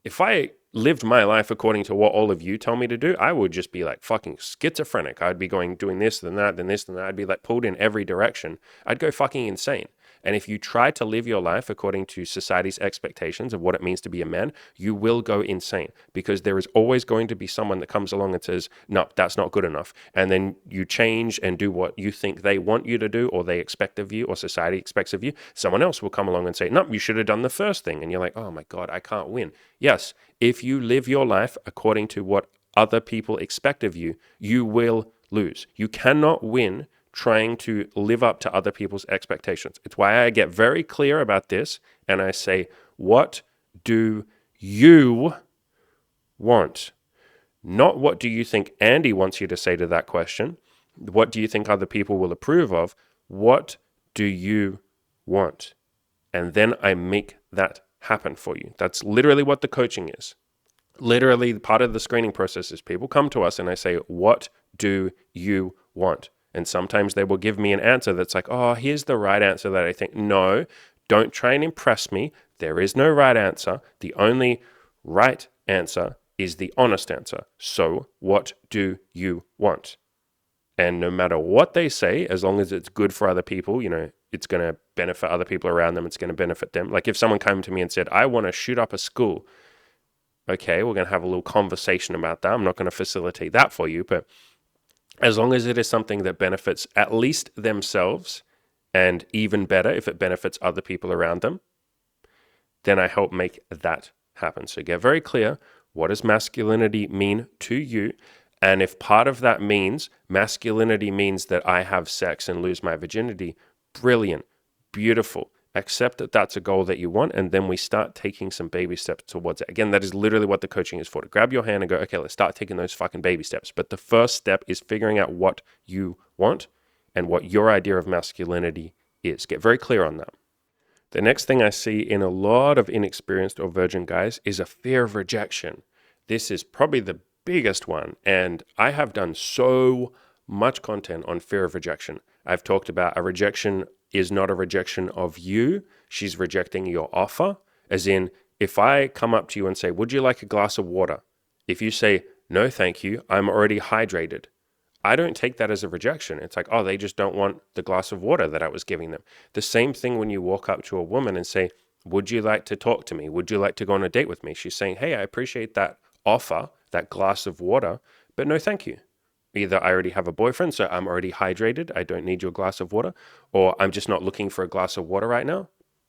if I lived my life according to what all of you tell me to do, I would just be like fucking schizophrenic. I'd be doing this, then that, then this, then that. I'd be like pulled in every direction. I'd go fucking insane. And if you try to live your life according to society's expectations of what it means to be a man, you will go insane, because there is always going to be someone that comes along and says, no, that's not good enough. And then you change and do what you think they want you to do, or they expect of you, or society expects of you. Someone else will come along and say, no, you should have done the first thing. And you're like, oh my God, I can't win. Yes, if you live your life according to what other people expect of you, you will lose. You cannot win trying to live up to other people's expectations. It's why I get very clear about this and I say, what do you want? Not what do you think Andy wants you to say to that question? What do you think other people will approve of? What do you want? And then I make that happen for you. That's literally what the coaching is. Literally, part of the screening process is people come to us and I say, what do you want? And sometimes they will give me an answer that's like, oh, here's the right answer that I think. No, don't try and impress me. There is no right answer. The only right answer is the honest answer. So what do you want? And no matter what they say, as long as it's good for other people, it's going to benefit other people around them. It's going to benefit them. Like if someone came to me and said, I want to shoot up a school. Okay, we're going to have a little conversation about that. I'm not going to facilitate that for you, but as long as it is something that benefits at least themselves, and even better if it benefits other people around them, then I help make that happen. So get very clear, what does masculinity mean to you? And if part of that means masculinity means that I have sex and lose my virginity, brilliant, beautiful. Accept that that's a goal that you want, and then we start taking some baby steps towards it. Again, that is literally what the coaching is for, to grab your hand and go, okay, let's start taking those fucking baby steps. But the first step is figuring out what you want and what your idea of masculinity is. Get very clear on that. The next thing I see in a lot of inexperienced or virgin guys is a fear of rejection. This is probably the biggest one, and I have done so much content on fear of rejection. I've talked about a rejection is not a rejection of you. She's rejecting your offer. As in, if I come up to you and say, would you like a glass of water? If you say, no, thank you, I'm already hydrated. I don't take that as a rejection. It's like, oh, they just don't want the glass of water that I was giving them. The same thing when you walk up to a woman and say, would you like to talk to me? Would you like to go on a date with me? She's saying, hey, I appreciate that offer, that glass of water, but no, thank you. Either I already have a boyfriend, so I'm already hydrated, I don't need your glass of water, or I'm just not looking for a glass of water right now.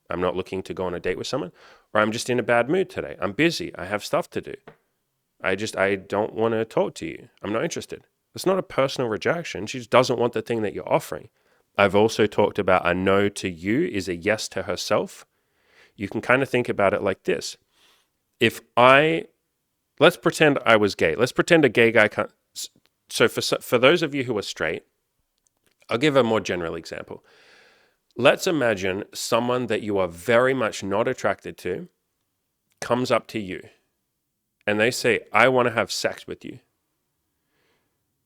I'm not looking to go on a date with someone, or I'm just in a bad mood today. I'm busy. I have stuff to do. I don't want to talk to you. I'm not interested. It's not a personal rejection. She just doesn't want the thing that you're offering. I've also talked about a no to you is a yes to herself. You can kind of think about it like this. Let's pretend I was gay. Let's pretend a gay guy can't. So for those of you who are straight, I'll give a more general example. Let's imagine someone that you are very much not attracted to comes up to you and they say, I want to have sex with you.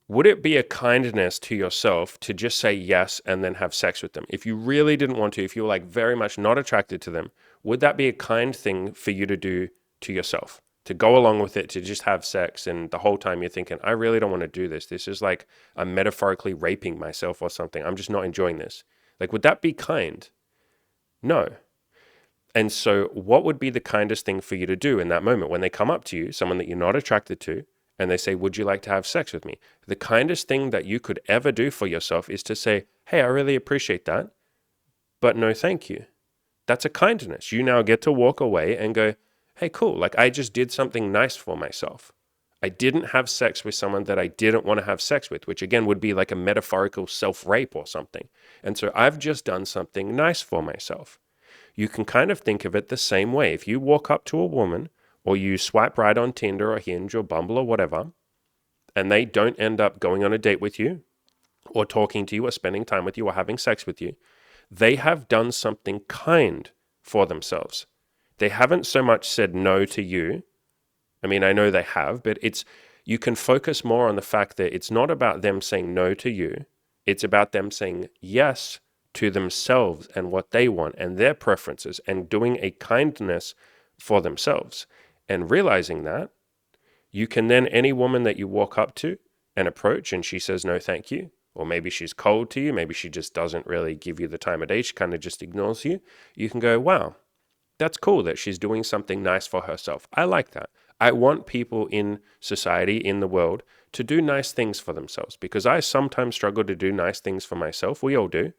Would it be a kindness to yourself to just say yes and then have sex with them? If you really didn't want to, if you were like very much not attracted to them, would that be a kind thing for you to do to yourself? To go along with it, to just have sex, and the whole time you're thinking, I really don't want to do this. This is like I'm metaphorically raping myself or something. I'm just not enjoying this. Like, would that be kind? No. And so what would be the kindest thing for you to do in that moment when they come up to you, someone that you're not attracted to, and they say, would you like to have sex with me? The kindest thing that you could ever do for yourself is to say, hey, I really appreciate that, but no thank you. That's a kindness. You now get to walk away and go, hey, cool, like I just did something nice for myself. I didn't have sex with someone that I didn't want to have sex with, which again would be like a metaphorical self-rape or something. And so I've just done something nice for myself. You can kind of think of it the same way. If you walk up to a woman or you swipe right on Tinder or Hinge or Bumble or whatever, and they don't end up going on a date with you or talking to you or spending time with you or having sex with you, they have done something kind for themselves. They haven't so much said no to you. I mean, I know they have, but you can focus more on the fact that it's not about them saying no to you. It's about them saying yes to themselves and what they want and their preferences and doing a kindness for themselves. And realizing that, you can then, any woman that you walk up to and approach and she says no thank you, or maybe she's cold to you, maybe she just doesn't really give you the time of day, she kind of just ignores you, you can go, wow, that's cool that she's doing something nice for herself. I like that. I want people in society, in the world, to do nice things for themselves, because I sometimes struggle to do nice things for myself. We all do.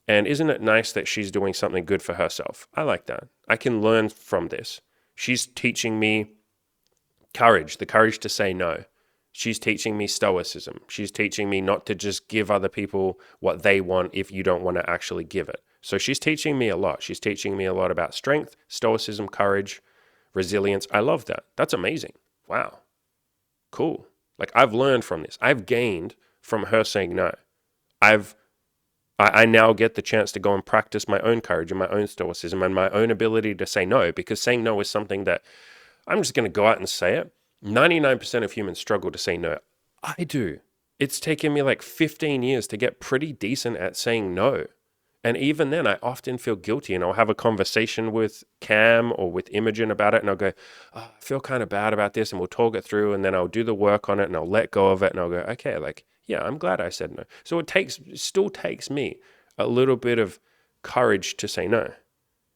And isn't it nice that she's doing something good for herself? I like that. I can learn from this. She's teaching me courage, the courage to say no. She's teaching me stoicism. She's teaching me not to just give other people what they want if you don't want to actually give it. So she's teaching me a lot. She's teaching me a lot about strength, stoicism, courage, resilience. I love that. That's amazing. Wow. Cool. Like, I've learned from this. I've gained from her saying no. I now get the chance to go and practice my own courage and my own stoicism and my own ability to say no, because saying no is something that I'm just going to go out and say it. 99% of humans struggle to say no. I do. It's taken me like 15 years to get pretty decent at saying no. And even then, I often feel guilty, and I'll have a conversation with Cam or with Imogen about it, and I'll go, oh, I feel kind of bad about this, and we'll talk it through, and then I'll do the work on it, and I'll let go of it, and I'll go, okay, like, yeah, I'm glad I said no. So it still takes me a little bit of courage to say no.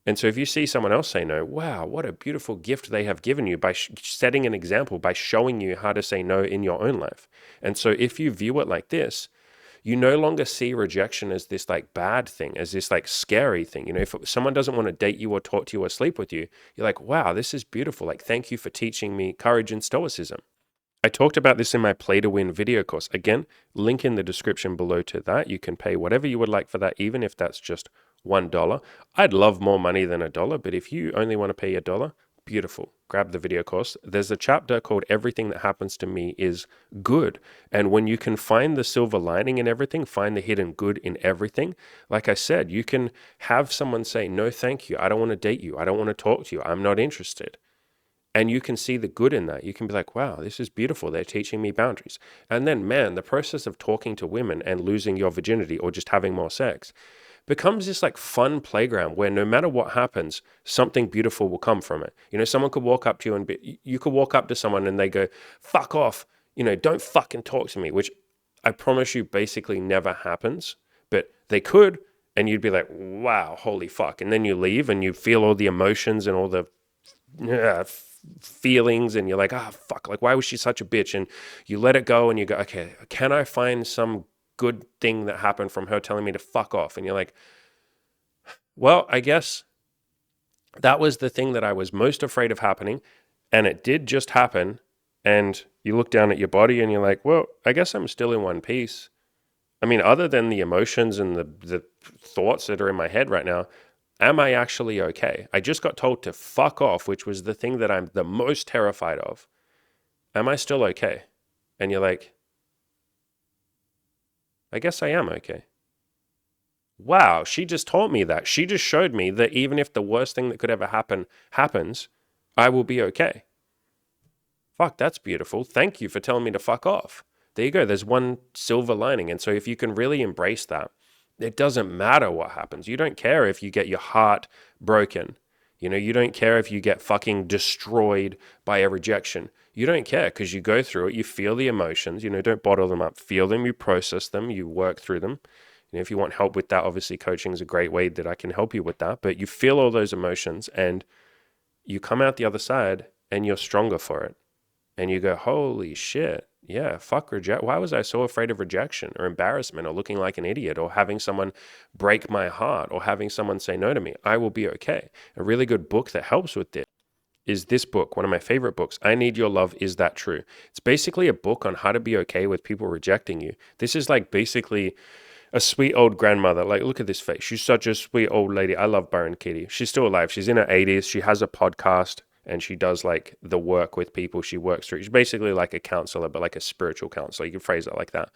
And so if you see someone else say no, wow, what a beautiful gift they have given you by setting an example, by showing you how to say no in your own life. And so if you view it like this, you no longer see rejection as this like bad thing, as this like scary thing. You know, if someone doesn't want to date you or talk to you or sleep with you, you're like, wow, this is beautiful. Like, thank you for teaching me courage and stoicism. I talked about this in my Play to Win video course. Again, link in the description below to that. You can pay whatever you would like for that, even if that's just $1. I'd love more money than $1, but if you only want to pay $1, beautiful. Grab the video course. There's a chapter called Everything That Happens to Me is Good. And when you can find the silver lining in everything, find the hidden good in everything, like I said, you can have someone say, no, thank you. I don't want to date you. I don't want to talk to you. I'm not interested. And you can see the good in that. You can be like, wow, this is beautiful. They're teaching me boundaries. And then, man, the process of talking to women and losing your virginity or just having more sex becomes this like fun playground where no matter what happens, something beautiful will come from it. You know, someone could walk up to you and you could walk up to someone and they go, fuck off, you know, don't fucking talk to me, which I promise you basically never happens, but they could. And you'd be like, wow, holy fuck. And then you leave and you feel all the emotions and all the feelings, and you're like, fuck, like, why was she such a bitch? And you let it go and you go, okay, can I find some good thing that happened from her telling me to fuck off? And you're like, well, I guess that was the thing that I was most afraid of happening, and it did just happen. And you look down at your body and you're like, well, I guess I'm still in one piece. I mean, other than the emotions and the thoughts that are in my head right now, am I actually okay? I just got told to fuck off, which was the thing that I'm the most terrified of. Am I still okay? And you're like, I guess I am okay. Wow, she just taught me that. She just showed me that even if the worst thing that could ever happen happens, I will be okay. Fuck, that's beautiful. Thank you for telling me to fuck off. There you go. There's one silver lining. And so if you can really embrace that, it doesn't matter what happens. You don't care if you get your heart broken. You know, you don't care if you get fucking destroyed by a rejection. You don't care because you go through it. You feel the emotions. You know, don't bottle them up. Feel them. You process them. You work through them. You know, if you want help with that, obviously coaching is a great way that I can help you with that. But you feel all those emotions and you come out the other side and you're stronger for it. And you go, holy shit. Yeah, fuck reject. Why was I so afraid of rejection or embarrassment or looking like an idiot or having someone break my heart or having someone say no to me? I will be okay. A really good book that helps with this is this book, one of my favorite books, I Need Your Love, Is That True? It's basically a book on how to be okay with people rejecting you. This is like basically a sweet old grandmother. Like, look at this face. She's such a sweet old lady. I love Byron Katie. She's still alive. She's in her 80s. She has a podcast. And she does like the work with people she works through. She's basically like a counselor, but like a spiritual counselor. You can phrase it like that.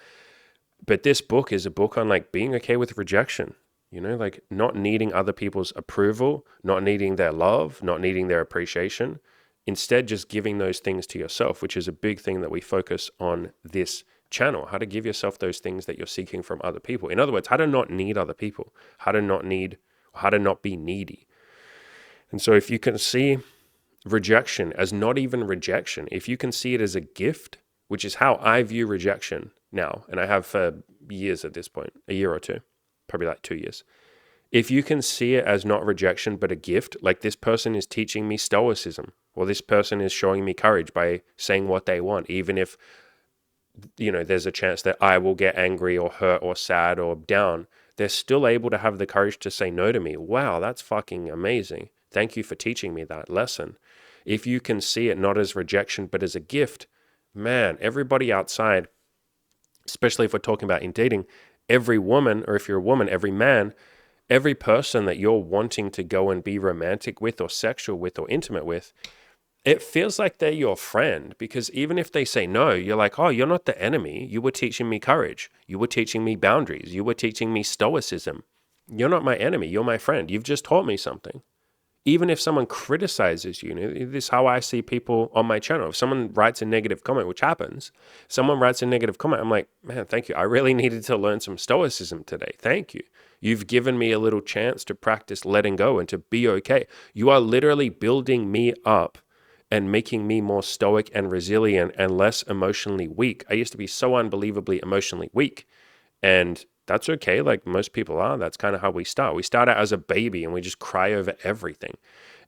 But this book is a book on like being okay with rejection, you know, like not needing other people's approval, not needing their love, not needing their appreciation. Instead, just giving those things to yourself, which is a big thing that we focus on this channel, how to give yourself those things that you're seeking from other people. In other words, how to not need other people, how to not be needy. And so if you can see rejection as not even rejection, if you can see it as a gift, which is how I view rejection now, and I have for years at this point, a year or two, probably like 2 years. If you can see it as not rejection, but a gift, like this person is teaching me stoicism, or this person is showing me courage by saying what they want, even if, there's a chance that I will get angry or hurt or sad or down, they're still able to have the courage to say no to me. Wow, that's fucking amazing. Thank you for teaching me that lesson. If you can see it not as rejection, but as a gift, man, everybody outside, especially if we're talking about in dating, every woman, or if you're a woman, every man, every person that you're wanting to go and be romantic with or sexual with or intimate with, it feels like they're your friend, because even if they say no, you're like, oh, you're not the enemy. You were teaching me courage. You were teaching me boundaries. You were teaching me stoicism. You're not my enemy. You're my friend. You've just taught me something. Even if someone criticizes you, this is how I see people on my channel. If someone writes a negative comment, which happens, someone writes a negative comment, I'm like, man, thank you. I really needed to learn some stoicism today. Thank you. You've given me a little chance to practice letting go and to be okay. You are literally building me up and making me more stoic and resilient and less emotionally weak. I used to be so unbelievably emotionally weak, and that's okay. Like most people are. That's kind of how we start. We start out as a baby and we just cry over everything,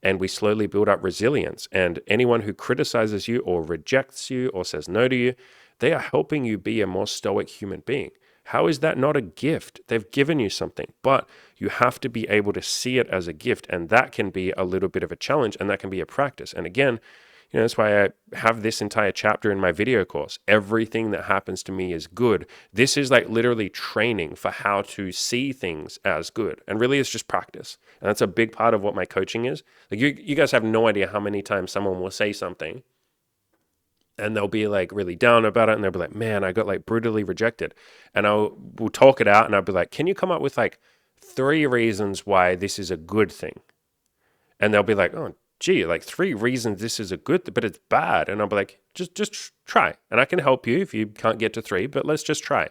and we slowly build up resilience. And anyone who criticizes you or rejects you or says no to you, they are helping you be a more stoic human being. How is that not a gift? They've given you something, but you have to be able to see it as a gift. And that can be a little bit of a challenge, and that can be a practice. And again, that's why I have this entire chapter in my video course. Everything that happens to me is good. This is like literally training for how to see things as good. And really it's just practice. And that's a big part of what my coaching is. Like you guys have no idea how many times someone will say something and they'll be like really down about it, and they'll be like, man, I got like brutally rejected. And we'll talk it out, and I'll be like, can you come up with like 3 reasons why this is a good thing? And they'll be like, oh, gee, like 3 reasons this is a good, but it's bad. And I'll be like, just try. And I can help you if you can't get to 3, but let's just try.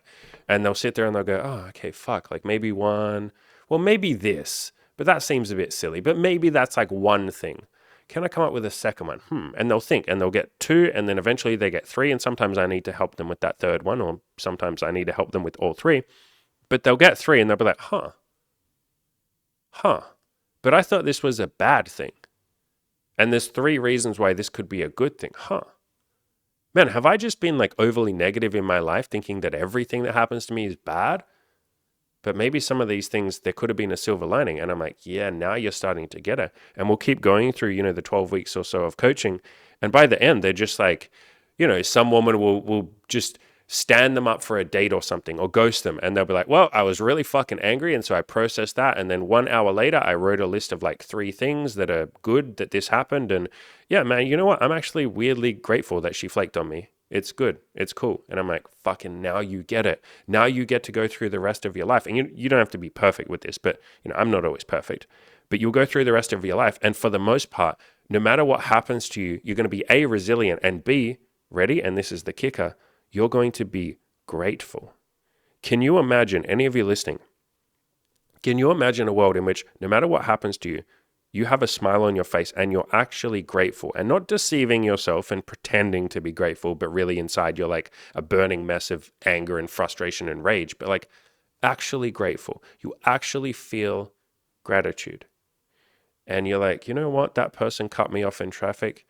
And they'll sit there and they'll go, oh, okay, fuck, like maybe 1, well, maybe this, but that seems a bit silly, but maybe that's like 1 thing. Can I come up with a second one? And they'll think, and they'll get 2, and then eventually they get 3. And sometimes I need to help them with that 3rd one, or sometimes I need to help them with all 3. But they'll get 3 and they'll be like, huh. But I thought this was a bad thing. And there's 3 reasons why this could be a good thing. Man, have I just been like overly negative in my life, thinking that everything that happens to me is bad? But maybe some of these things, there could have been a silver lining. And I'm like, yeah, now you're starting to get it. And we'll keep going through, the 12 weeks or so of coaching. And by the end, they're just like, some woman will just stand them up for a date or something, or ghost them. And they'll be like, well, I was really fucking angry. And so I processed that. And then 1 hour later, I wrote a list of like 3 things that are good that this happened. And yeah, man, you know what? I'm actually weirdly grateful that she flaked on me. It's good. It's cool. And I'm like, fucking now you get it. Now you get to go through the rest of your life. And you don't have to be perfect with this, but I'm not always perfect. But you'll go through the rest of your life. And for the most part, no matter what happens to you, you're going to be A, resilient, and B, ready, and this is the kicker, you're going to be grateful. Can you imagine, any of you listening, can you imagine a world in which no matter what happens to you, you have a smile on your face and you're actually grateful, and not deceiving yourself and pretending to be grateful, but really inside you're like a burning mess of anger and frustration and rage, but like actually grateful. You actually feel gratitude. And you're like, you know what? That person cut me off in traffic.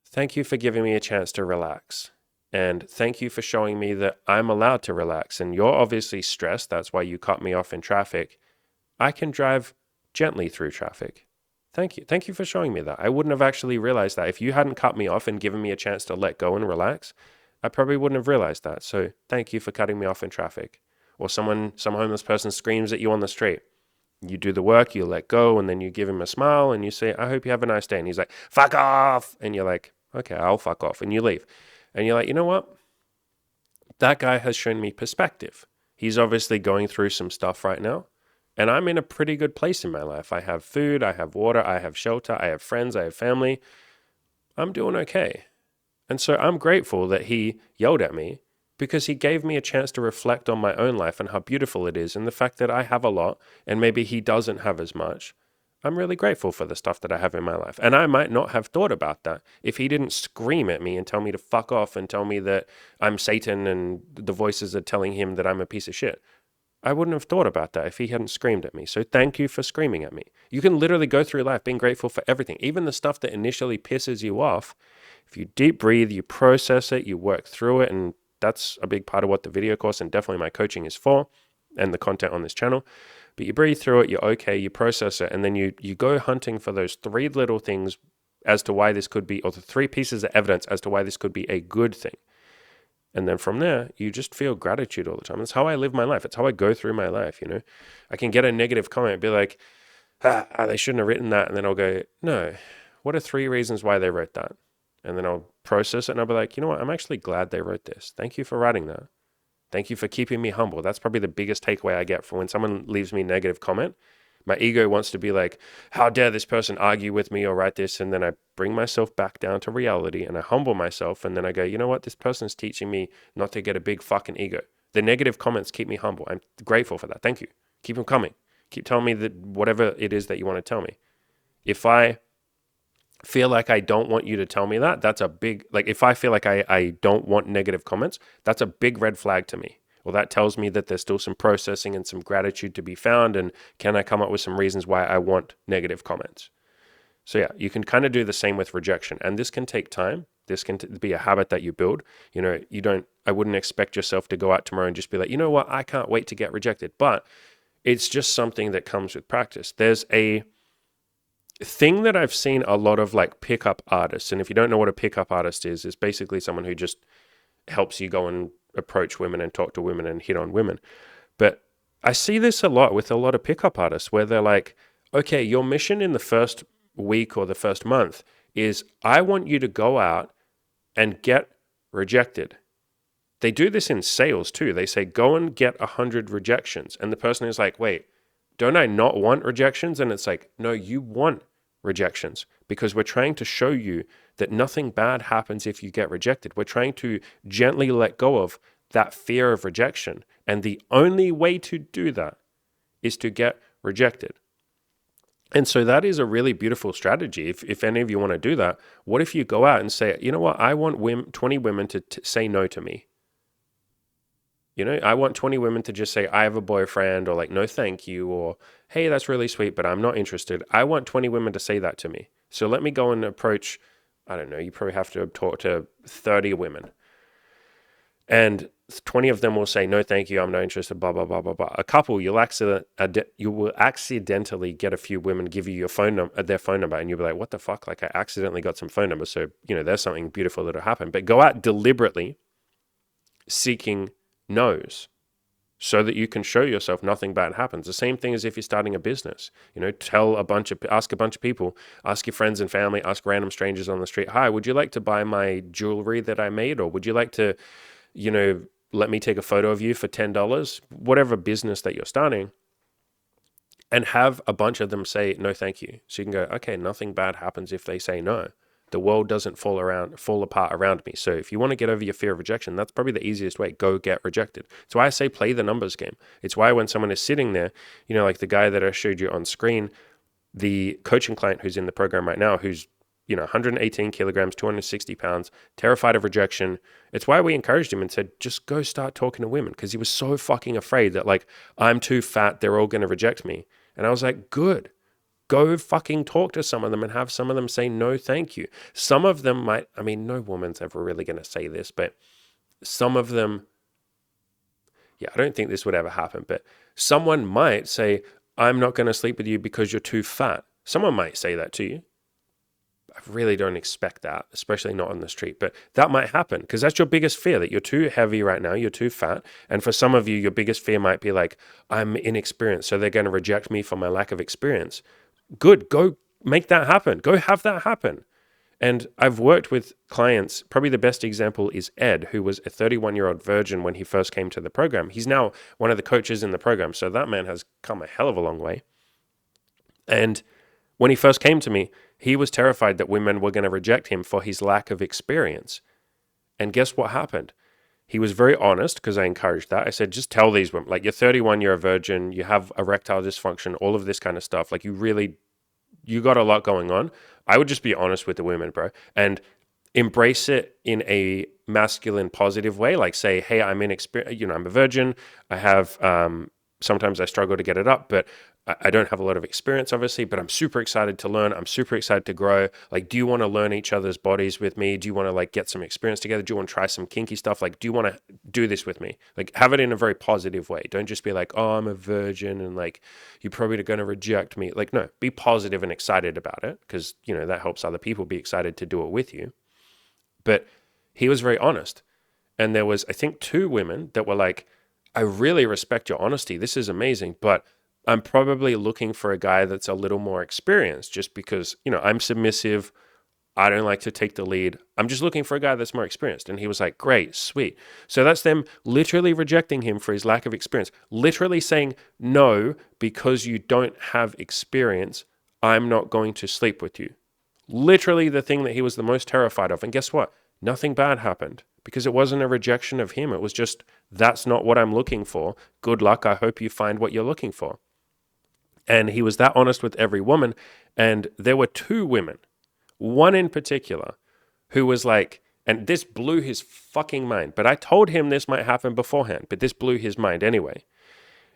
Thank you for giving me a chance to relax. And thank you for showing me that I'm allowed to relax. And you're obviously stressed. That's why you cut me off in traffic. I can drive gently through traffic. Thank you. Thank you for showing me that. I wouldn't have actually realized that. If you hadn't cut me off and given me a chance to let go and relax, I probably wouldn't have realized that. So thank you for cutting me off in traffic. Or some homeless person screams at you on the street. You do the work, you let go, and then you give him a smile and you say, I hope you have a nice day. And he's like, fuck off. And you're like, okay, I'll fuck off. And you leave. And you're like, you know what? That guy has shown me perspective. He's obviously going through some stuff right now. And I'm in a pretty good place in my life. I have food, I have water, I have shelter, I have friends, I have family. I'm doing okay. And so I'm grateful that he yelled at me, because he gave me a chance to reflect on my own life and how beautiful it is, and the fact that I have a lot and maybe he doesn't have as much. I'm really grateful for the stuff that I have in my life. And I might not have thought about that if he didn't scream at me and tell me to fuck off and tell me that I'm Satan and the voices are telling him that I'm a piece of shit. I wouldn't have thought about that if he hadn't screamed at me. So thank you for screaming at me. You can literally go through life being grateful for everything, even the stuff that initially pisses you off. If you deep breathe, you process it, you work through it, and that's a big part of what the video course and definitely my coaching is for, and the content on this channel. But you breathe through it, you're okay, you process it, and then you go hunting for those three little things as to why this could be, or the three pieces of evidence as to why this could be a good thing. And then from there, you just feel gratitude all the time. It's how I live my life. It's how I go through my life, you know. I can get a negative comment, be like, they shouldn't have written that. And then I'll go, no, what are three reasons why they wrote that? And then I'll process it and I'll be like, you know what? I'm actually glad they wrote this. Thank you for writing that. Thank you for keeping me humble. That's probably the biggest takeaway I get from when someone leaves me a negative comment. My ego wants to be like, how dare this person argue with me or write this? And then I bring myself back down to reality and I humble myself. And then I go, you know what? This person is teaching me not to get a big fucking ego. The negative comments keep me humble. I'm grateful for that. Thank you. Keep them coming. Keep telling me that whatever it is that you want to tell me. If I feel like I don't want you to tell me that, that's a big, like if I feel like I don't want negative comments, that's a big red flag to me. Well, that tells me that there's still some processing and some gratitude to be found. And can I come up with some reasons why I want negative comments? So yeah, you can kind of do the same with rejection. And this can take time. This can be a habit that you build. You know, I wouldn't expect yourself to go out tomorrow and just be like, you know what, I can't wait to get rejected. But it's just something that comes with practice. There's a thing that I've seen a lot of like pickup artists. And if you don't know what a pickup artist is, it's basically someone who just helps you go and approach women and talk to women and hit on women. But I see this a lot with a lot of pickup artists where they're like, okay, your mission in the first week or the first month is I want you to go out and get rejected. They do this in sales too. They say, go and get 100 rejections. And the person is like, wait, don't I not want rejections? And it's like, no, you want rejections because we're trying to show you that nothing bad happens if you get rejected. We're trying to gently let go of that fear of rejection. And the only way to do that is to get rejected. And so that is a really beautiful strategy. If any of you want to do that, what if you go out and say, you know what, I want 20 women to say no to me. You know, I want 20 women to just say, I have a boyfriend, or like, no, thank you, or hey, that's really sweet, but I'm not interested. I want 20 women to say that to me. So let me go and approach, I don't know, you probably have to talk to 30 women. And 20 of them will say, no, thank you, I'm not interested, blah, blah, blah, blah, blah. A couple, you will accidentally get a few women give you their phone number, and you'll be like, what the fuck? Like, I accidentally got some phone numbers. So, you know, there's something beautiful that'll happen. But go out deliberately seeking no's so that you can show yourself nothing bad happens. The same thing as if you're starting a business. You know, ask a bunch of people, ask your friends and family, ask random strangers on the street, hi, would you like to buy my jewelry that I made? Or would you like to, you know, let me take a photo of you for $10? Whatever business that you're starting, and have a bunch of them say, no, thank you. So you can go, okay, nothing bad happens if they say no. The world doesn't fall apart around me. So if you want to get over your fear of rejection, that's probably the easiest way. Go get rejected. It's why I say play the numbers game. It's why when someone is sitting there, you know, like the guy that I showed you on screen, the coaching client who's in the program right now, who's, you know, 118 kilograms, 260 pounds, terrified of rejection. It's why we encouraged him and said, just go start talking to women, because he was so fucking afraid that like, I'm too fat, they're all going to reject me. And I was like, good. Go fucking talk to some of them and have some of them say, no, thank you. Some of them might, I mean, no woman's ever really going to say this, but some of them, yeah, I don't think this would ever happen, but someone might say, I'm not going to sleep with you because you're too fat. Someone might say that to you. I really don't expect that, especially not on the street, but that might happen because that's your biggest fear, that you're too heavy right now, you're too fat. And for some of you, your biggest fear might be like, I'm inexperienced, so they're going to reject me for my lack of experience. Good, go make that happen. Go have that happen. And I've worked with clients, probably the best example is Ed, who was a 31-year-old virgin when he first came to the program. He's now one of the coaches in the program, so that man has come a hell of a long way. And when he first came to me, he was terrified that women were going to reject him for his lack of experience. And guess what happened? He was very honest, because I encouraged that. I said, just tell these women, like, you're 31, you're a virgin, you have erectile dysfunction, all of this kind of stuff. Like, you really you got a lot going on, I would just be honest with the women, bro, and embrace it in a masculine positive way. Like say, hey, I'm inexperienced, I'm a virgin. I have, sometimes I struggle to get it up, but I don't have a lot of experience, obviously, but I'm super excited to learn. I'm super excited to grow. Like, do you want to learn each other's bodies with me? Do you want to like get some experience together? Do you want to try some kinky stuff? Like, do you want to do this with me? Like, have it in a very positive way. Don't just be like, oh, I'm a virgin and like, you're probably going to reject me. Like, no, be positive and excited about it because, that helps other people be excited to do it with you. But he was very honest. And there was, I think, 2 women that were like, I really respect your honesty. This is amazing, but I'm probably looking for a guy that's a little more experienced just because, I'm submissive. I don't like to take the lead. I'm just looking for a guy that's more experienced. And he was like, great, sweet. So that's them literally rejecting him for his lack of experience, literally saying, no, because you don't have experience, I'm not going to sleep with you. Literally the thing that he was the most terrified of. And guess what? Nothing bad happened because it wasn't a rejection of him. It was just, that's not what I'm looking for. Good luck. I hope you find what you're looking for. And he was that honest with every woman. And there were 2 women, one in particular, who was like, and this blew his fucking mind. But I told him this might happen beforehand, but this blew his mind anyway.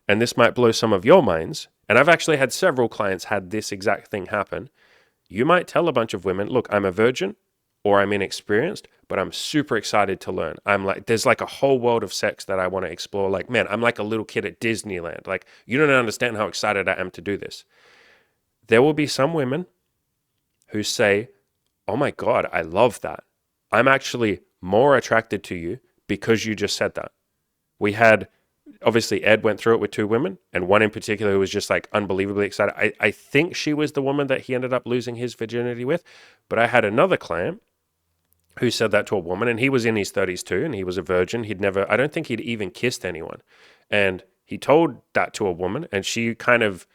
And this might blow some of your minds. And I've actually had several clients had this exact thing happen. You might tell a bunch of women, look, I'm a virgin or I'm inexperienced, but I'm super excited to learn. I'm like, there's like a whole world of sex that I want to explore. Like, man, I'm like a little kid at Disneyland. Like, you don't understand how excited I am to do this. There will be some women who say, oh my God, I love that. I'm actually more attracted to you because you just said that. We had, obviously Ed went through it with 2 women and one in particular who was just like unbelievably excited. I think she was the woman that he ended up losing his virginity with. But I had another client who said that to a woman and he was in his 30s too and he was a virgin. I don't think he'd even kissed anyone. And he told that to a woman and she kind of,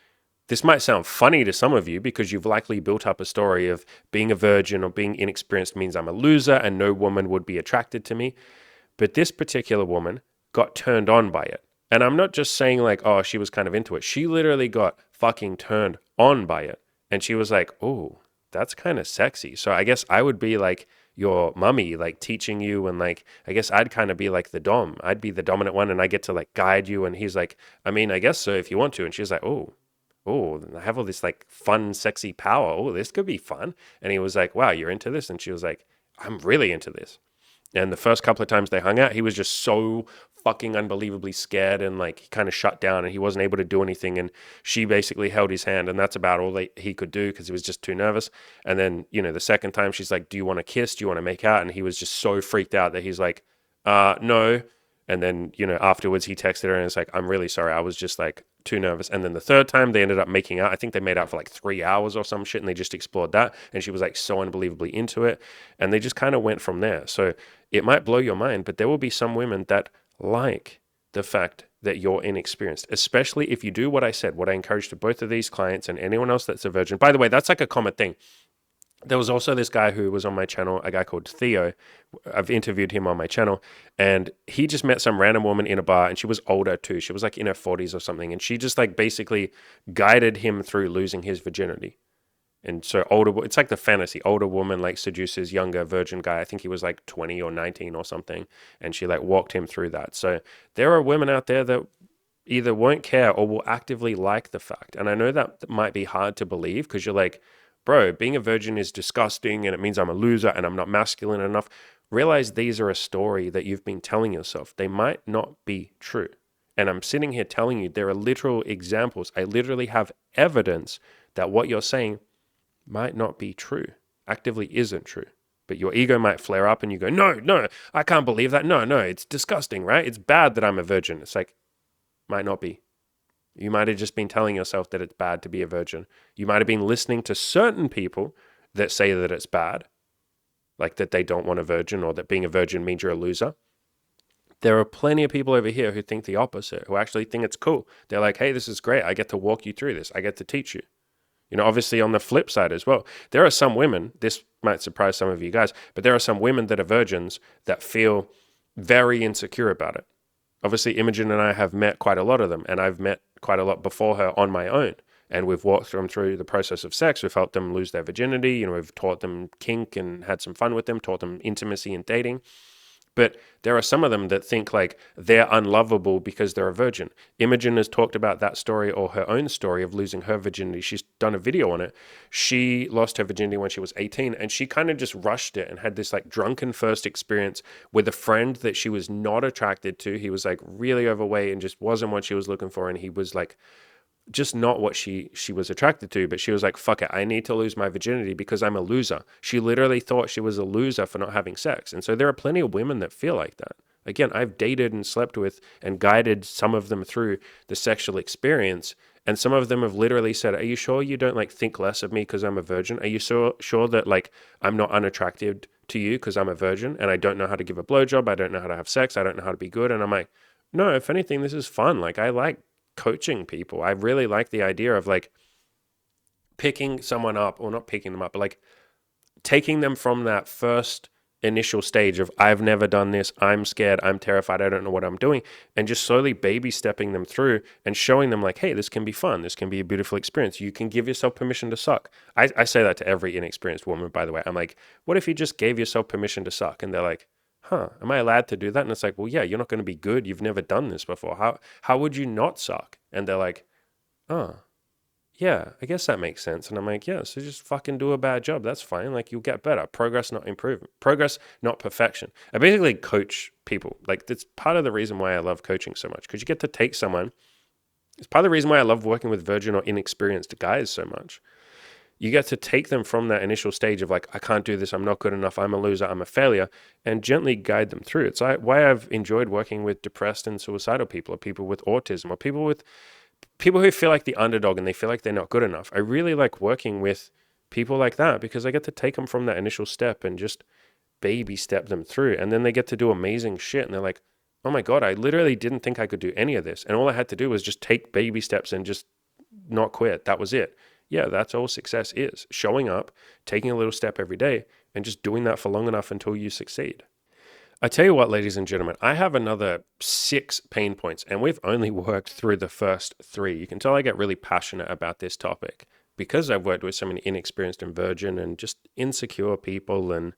this might sound funny to some of you because you've likely built up a story of being a virgin or being inexperienced means I'm a loser and no woman would be attracted to me. But this particular woman got turned on by it. And I'm not just saying like, oh, she was kind of into it. She literally got fucking turned on by it. And she was like, oh, that's kind of sexy. So I guess I would be like your mummy, like teaching you. And like, I guess I'd kind of be like the dom. I'd be the dominant one and I get to like guide you. And he's like, I mean, I guess so if you want to. And she's like, oh, I have all this like fun, sexy power. Oh, this could be fun. And he was like, wow, you're into this? And she was like, I'm really into this. And the first couple of times they hung out, he was just so fucking unbelievably scared and like he kind of shut down and he wasn't able to do anything. And she basically held his hand and that's about all he could do because he was just too nervous. And then, the second time she's like, do you want to kiss? Do you want to make out? And he was just so freaked out that he's like, no. And then, afterwards he texted her and it's like, I'm really sorry. I was just like too nervous. And then the third time they ended up making out. I think they made out for like 3 hours or some shit and they just explored that. And she was like so unbelievably into it. And they just kind of went from there. So it might blow your mind, but there will be some women that like the fact that you're inexperienced, especially if you do what I said, what I encouraged to both of these clients and anyone else that's a virgin. By the way, that's like a common thing. There was also this guy who was on my channel, a guy called Theo. I've interviewed him on my channel and he just met some random woman in a bar and she was older too. She was like in her 40s or something. And she just like basically guided him through losing his virginity. And so it's like the fantasy, older woman like seduces younger virgin guy. I think he was like 20 or 19 or something. And she like walked him through that. So there are women out there that either won't care or will actively like the fact. And I know that might be hard to believe because you're like, bro, being a virgin is disgusting and it means I'm a loser and I'm not masculine enough. Realize these are a story that you've been telling yourself. They might not be true. And I'm sitting here telling you there are literal examples. I literally have evidence that what you're saying might not be true, actively isn't true. But your ego might flare up and you go, no, I can't believe that. No, it's disgusting, right? It's bad that I'm a virgin. It's like, might not be. You might have just been telling yourself that it's bad to be a virgin. You might have been listening to certain people that say that it's bad, like that they don't want a virgin or that being a virgin means you're a loser. There are plenty of people over here who think the opposite, who actually think it's cool. They're like, hey, this is great. I get to walk you through this. I get to teach you. Obviously on the flip side as well, there are some women, this might surprise some of you guys, but there are some women that are virgins that feel very insecure about it. Obviously, Imogen and I have met quite a lot of them, and I've met quite a lot before her on my own. and we've walked them through the process of sex. We've helped them lose their virginity. You know, we've taught them kink and had some fun with them, taught them intimacy and dating. But there are some of them that think like they're unlovable because they're a virgin. Imogen has talked about that story, or her own story of losing her virginity. She's done a video on it. She lost her virginity when she was 18, and she kind of just rushed it and had this like drunken first experience with a friend that she was not attracted to. He was like really overweight and just wasn't what she was looking for. And he was like just not what she was attracted to, but she was like, fuck it, I need to lose my virginity because I'm a loser. She literally thought she was a loser for not having sex. And so there are plenty of women that feel like that. Again, I've dated and slept with and guided some of them through the sexual experience. And some of them have literally said, are you sure you don't like think less of me because I'm a virgin? Are you sure that like I'm not unattractive to you because I'm a virgin and I don't know how to give a blowjob? I don't know how to have sex. I don't know how to be good. And I'm like, no, if anything, this is fun. Like I like coaching people. I really like the idea of like picking someone up, or not picking them up, but like taking them from that first initial stage of I've never done this, I'm scared, I'm terrified, I don't know what I'm doing, and just slowly baby stepping them through and showing them like, hey, this can be fun, this can be a beautiful experience. You can give yourself permission to suck. I say that to every inexperienced woman, by the way. I'm like, what if you just gave yourself permission to suck? And they're like, huh, am I allowed to do that? And it's like, well, yeah, you're not going to be good. You've never done this before. How would you not suck? And they're like, oh, yeah, I guess that makes sense. And I'm like, yeah, so just fucking do a bad job. That's fine. Like you'll get better. Progress, not improvement. Progress, not perfection. I basically coach people. Like that's part of the reason why I love coaching so much, because you get to take someone. It's part of the reason why I love working with virgin or inexperienced guys so much. You get to take them from that initial stage of like, I can't do this, I'm not good enough, I'm a loser, I'm a failure, and gently guide them through. It's like why I've enjoyed working with depressed and suicidal people, or people with autism, or people who feel like the underdog and they feel like they're not good enough. I really like working with people like that because I get to take them from that initial step and just baby step them through. And then they get to do amazing shit. And they're like, oh my God, I literally didn't think I could do any of this. And all I had to do was just take baby steps and just not quit. That was it. Yeah, that's all success is. Showing up, taking a little step every day, and just doing that for long enough until you succeed. I tell you what, ladies and gentlemen, I have another 6 pain points, and we've only worked through the first 3. You can tell I get really passionate about this topic because I've worked with so many inexperienced and virgin and just insecure people, and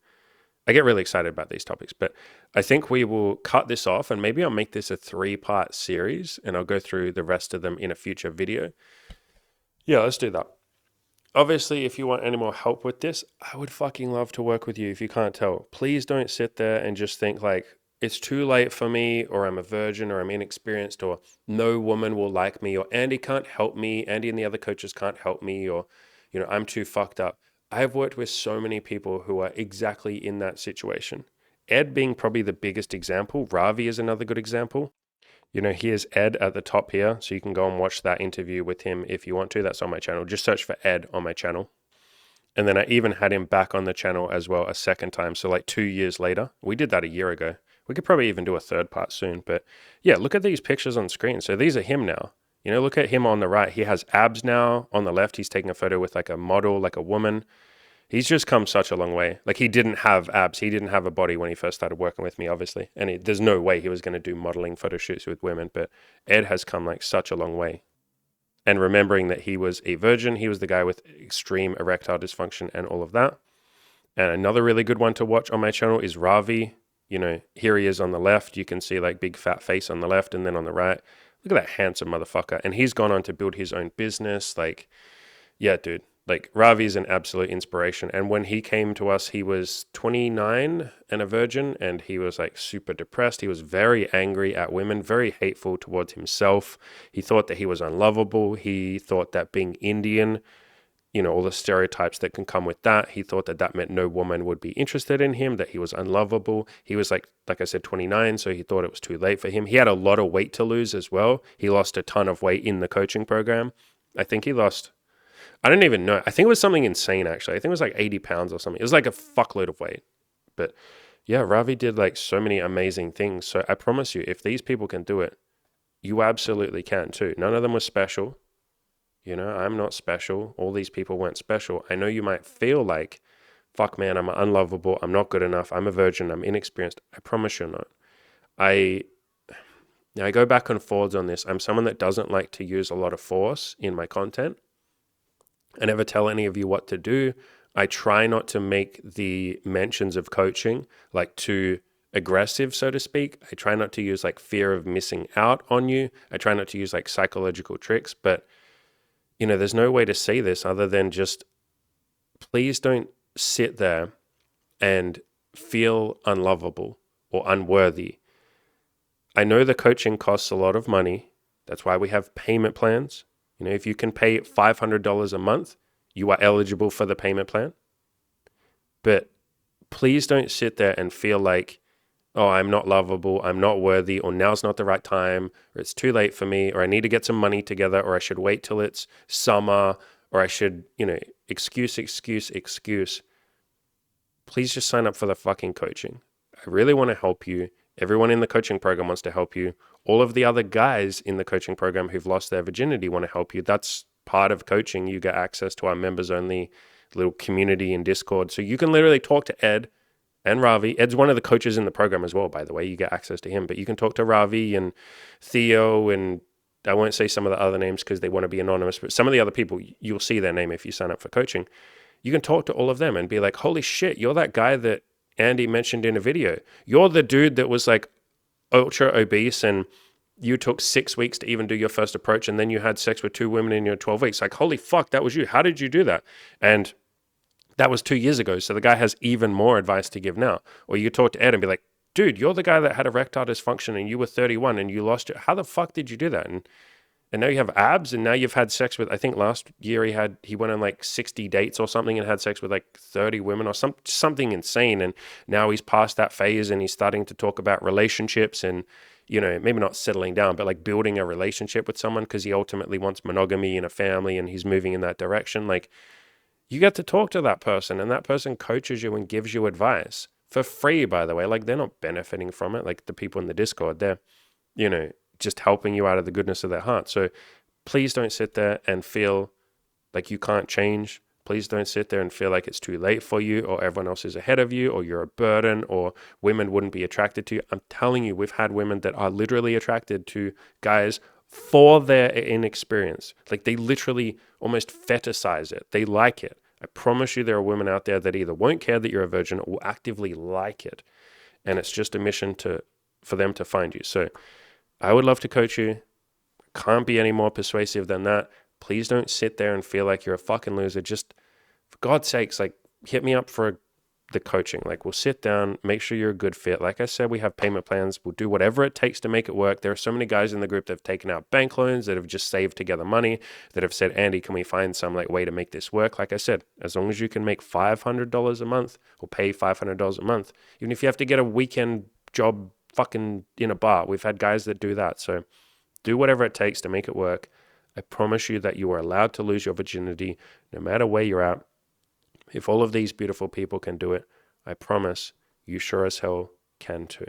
I get really excited about these topics. But I think we will cut this off, and maybe I'll make this a 3-part series, and I'll go through the rest of them in a future video. Yeah, let's do that. Obviously, if you want any more help with this, I would fucking love to work with you if you can't tell. Please don't sit there and just think like, it's too late for me, or I'm a virgin, or I'm inexperienced, or no woman will like me, or Andy can't help me, Andy and the other coaches can't help me, or, you know, I'm too fucked up. I've worked with so many people who are exactly in that situation. Ed being probably the biggest example. Ravi is another good example. You know, here's Ed at the top here. So you can go and watch that interview with him if you want to. That's on my channel. Just search for Ed on my channel. And then I even had him back on the channel as well a second time. So like 2 years later, we did that a year ago. We could probably even do a 3rd part soon. But yeah, look at these pictures on screen. So these are him now. You know, look at him on the right. He has abs now. On the left, he's taking a photo with like a model, like a woman. He's just come such a long way. Like he didn't have abs. He didn't have a body when he first started working with me, obviously. And there's no way he was going to do modeling photo shoots with women. But Ed has come like such a long way. And remembering that he was a virgin, he was the guy with extreme erectile dysfunction and all of that. And another really good one to watch on my channel is Ravi. You know, here he is on the left. You can see like big fat face on the left, and then on the right, look at that handsome motherfucker. And he's gone on to build his own business. Like, yeah, dude. Like Ravi is an absolute inspiration. And when he came to us, he was 29 and a virgin, and he was like super depressed. He was very angry at women, very hateful towards himself. He thought that he was unlovable. He thought that being Indian, you know, all the stereotypes that can come with that. He thought that that meant no woman would be interested in him, that he was unlovable. He was like I said, 29. So he thought it was too late for him. He had a lot of weight to lose as well. He lost a ton of weight in the coaching program. I think he lost, I don't even know. I think it was something insane, actually. I think it was like 80 pounds or something. It was like a fuckload of weight. But yeah, Ravi did like so many amazing things. So I promise you, if these people can do it, you absolutely can too. None of them were special. You know, I'm not special. All these people weren't special. I know you might feel like, fuck man, I'm unlovable. I'm not good enough. I'm a virgin. I'm inexperienced. I promise you're not. I go back and forwards on this. I'm someone that doesn't like to use a lot of force in my content. I never tell any of you what to do. I try not to make the mentions of coaching like too aggressive, so to speak. I try not to use like fear of missing out on you. I try not to use like psychological tricks, but there's no way to say this other than just please don't sit there and feel unlovable or unworthy. I know the coaching costs a lot of money. That's why we have payment plans. If you can pay $500 a month, you are eligible for the payment plan. But please don't sit there and feel like, oh, I'm not lovable, I'm not worthy, or now's not the right time, or it's too late for me, or I need to get some money together, or I should wait till it's summer, or I should, excuse. Please just sign up for the fucking coaching. I really want to help you. Everyone in the coaching program wants to help you. All of the other guys in the coaching program who've lost their virginity want to help you. That's part of coaching. You get access to our members only little community in Discord. So you can literally talk to Ed and Ravi. Ed's one of the coaches in the program as well, by the way. You get access to him. But you can talk to Ravi and Theo, and I won't say some of the other names because they want to be anonymous, but some of the other people, you'll see their name if you sign up for coaching. You can talk to all of them and be like, holy shit, you're that guy that Andy mentioned in a video. You're the dude that was like ultra obese and you took 6 weeks to even do your first approach, and then you had sex with 2 women in your 12 weeks. Like, holy fuck, that was you. How did you do that? And that was 2 years ago. So the guy has even more advice to give now. Or you talk to Ed and be like, dude, you're the guy that had erectile dysfunction and you were 31 and you lost it. How the fuck did you do that? And now you have abs, and now you've had sex with, I think last year he went on like 60 dates or something and had sex with like 30 women or something insane. And now he's past that phase and he's starting to talk about relationships and, maybe not settling down, but like building a relationship with someone because he ultimately wants monogamy and a family and he's moving in that direction. Like, you get to talk to that person and that person coaches you and gives you advice for free, by the way. Like, they're not benefiting from it. Like the people in the Discord, they're, just helping you out of the goodness of their heart. So please don't sit there and feel like you can't change. Please don't sit there and feel like it's too late for you or everyone else is ahead of you or you're a burden or women wouldn't be attracted to you. I'm telling you, we've had women that are literally attracted to guys for their inexperience. Like, they literally almost fetishize it. They like it. I promise you there are women out there that either won't care that you're a virgin or will actively like it. And it's just a mission for them to find you. So I would love to coach you. Can't be any more persuasive than that. Please don't sit there and feel like you're a fucking loser. Just, for God's sakes, like, hit me up for the coaching. Like, we'll sit down, make sure you're a good fit. Like I said, we have payment plans. We'll do whatever it takes to make it work. There are so many guys in the group that have taken out bank loans, that have just saved together money, that have said, Andy, can we find some way to make this work? Like I said, as long as you can make $500 a month or pay $500 a month, even if you have to get a weekend job fucking in a bar. We've had guys that do that. So do whatever it takes to make it work. I promise you that you are allowed to lose your virginity no matter where you're at. If all of these beautiful people can do it, I promise you sure as hell can too.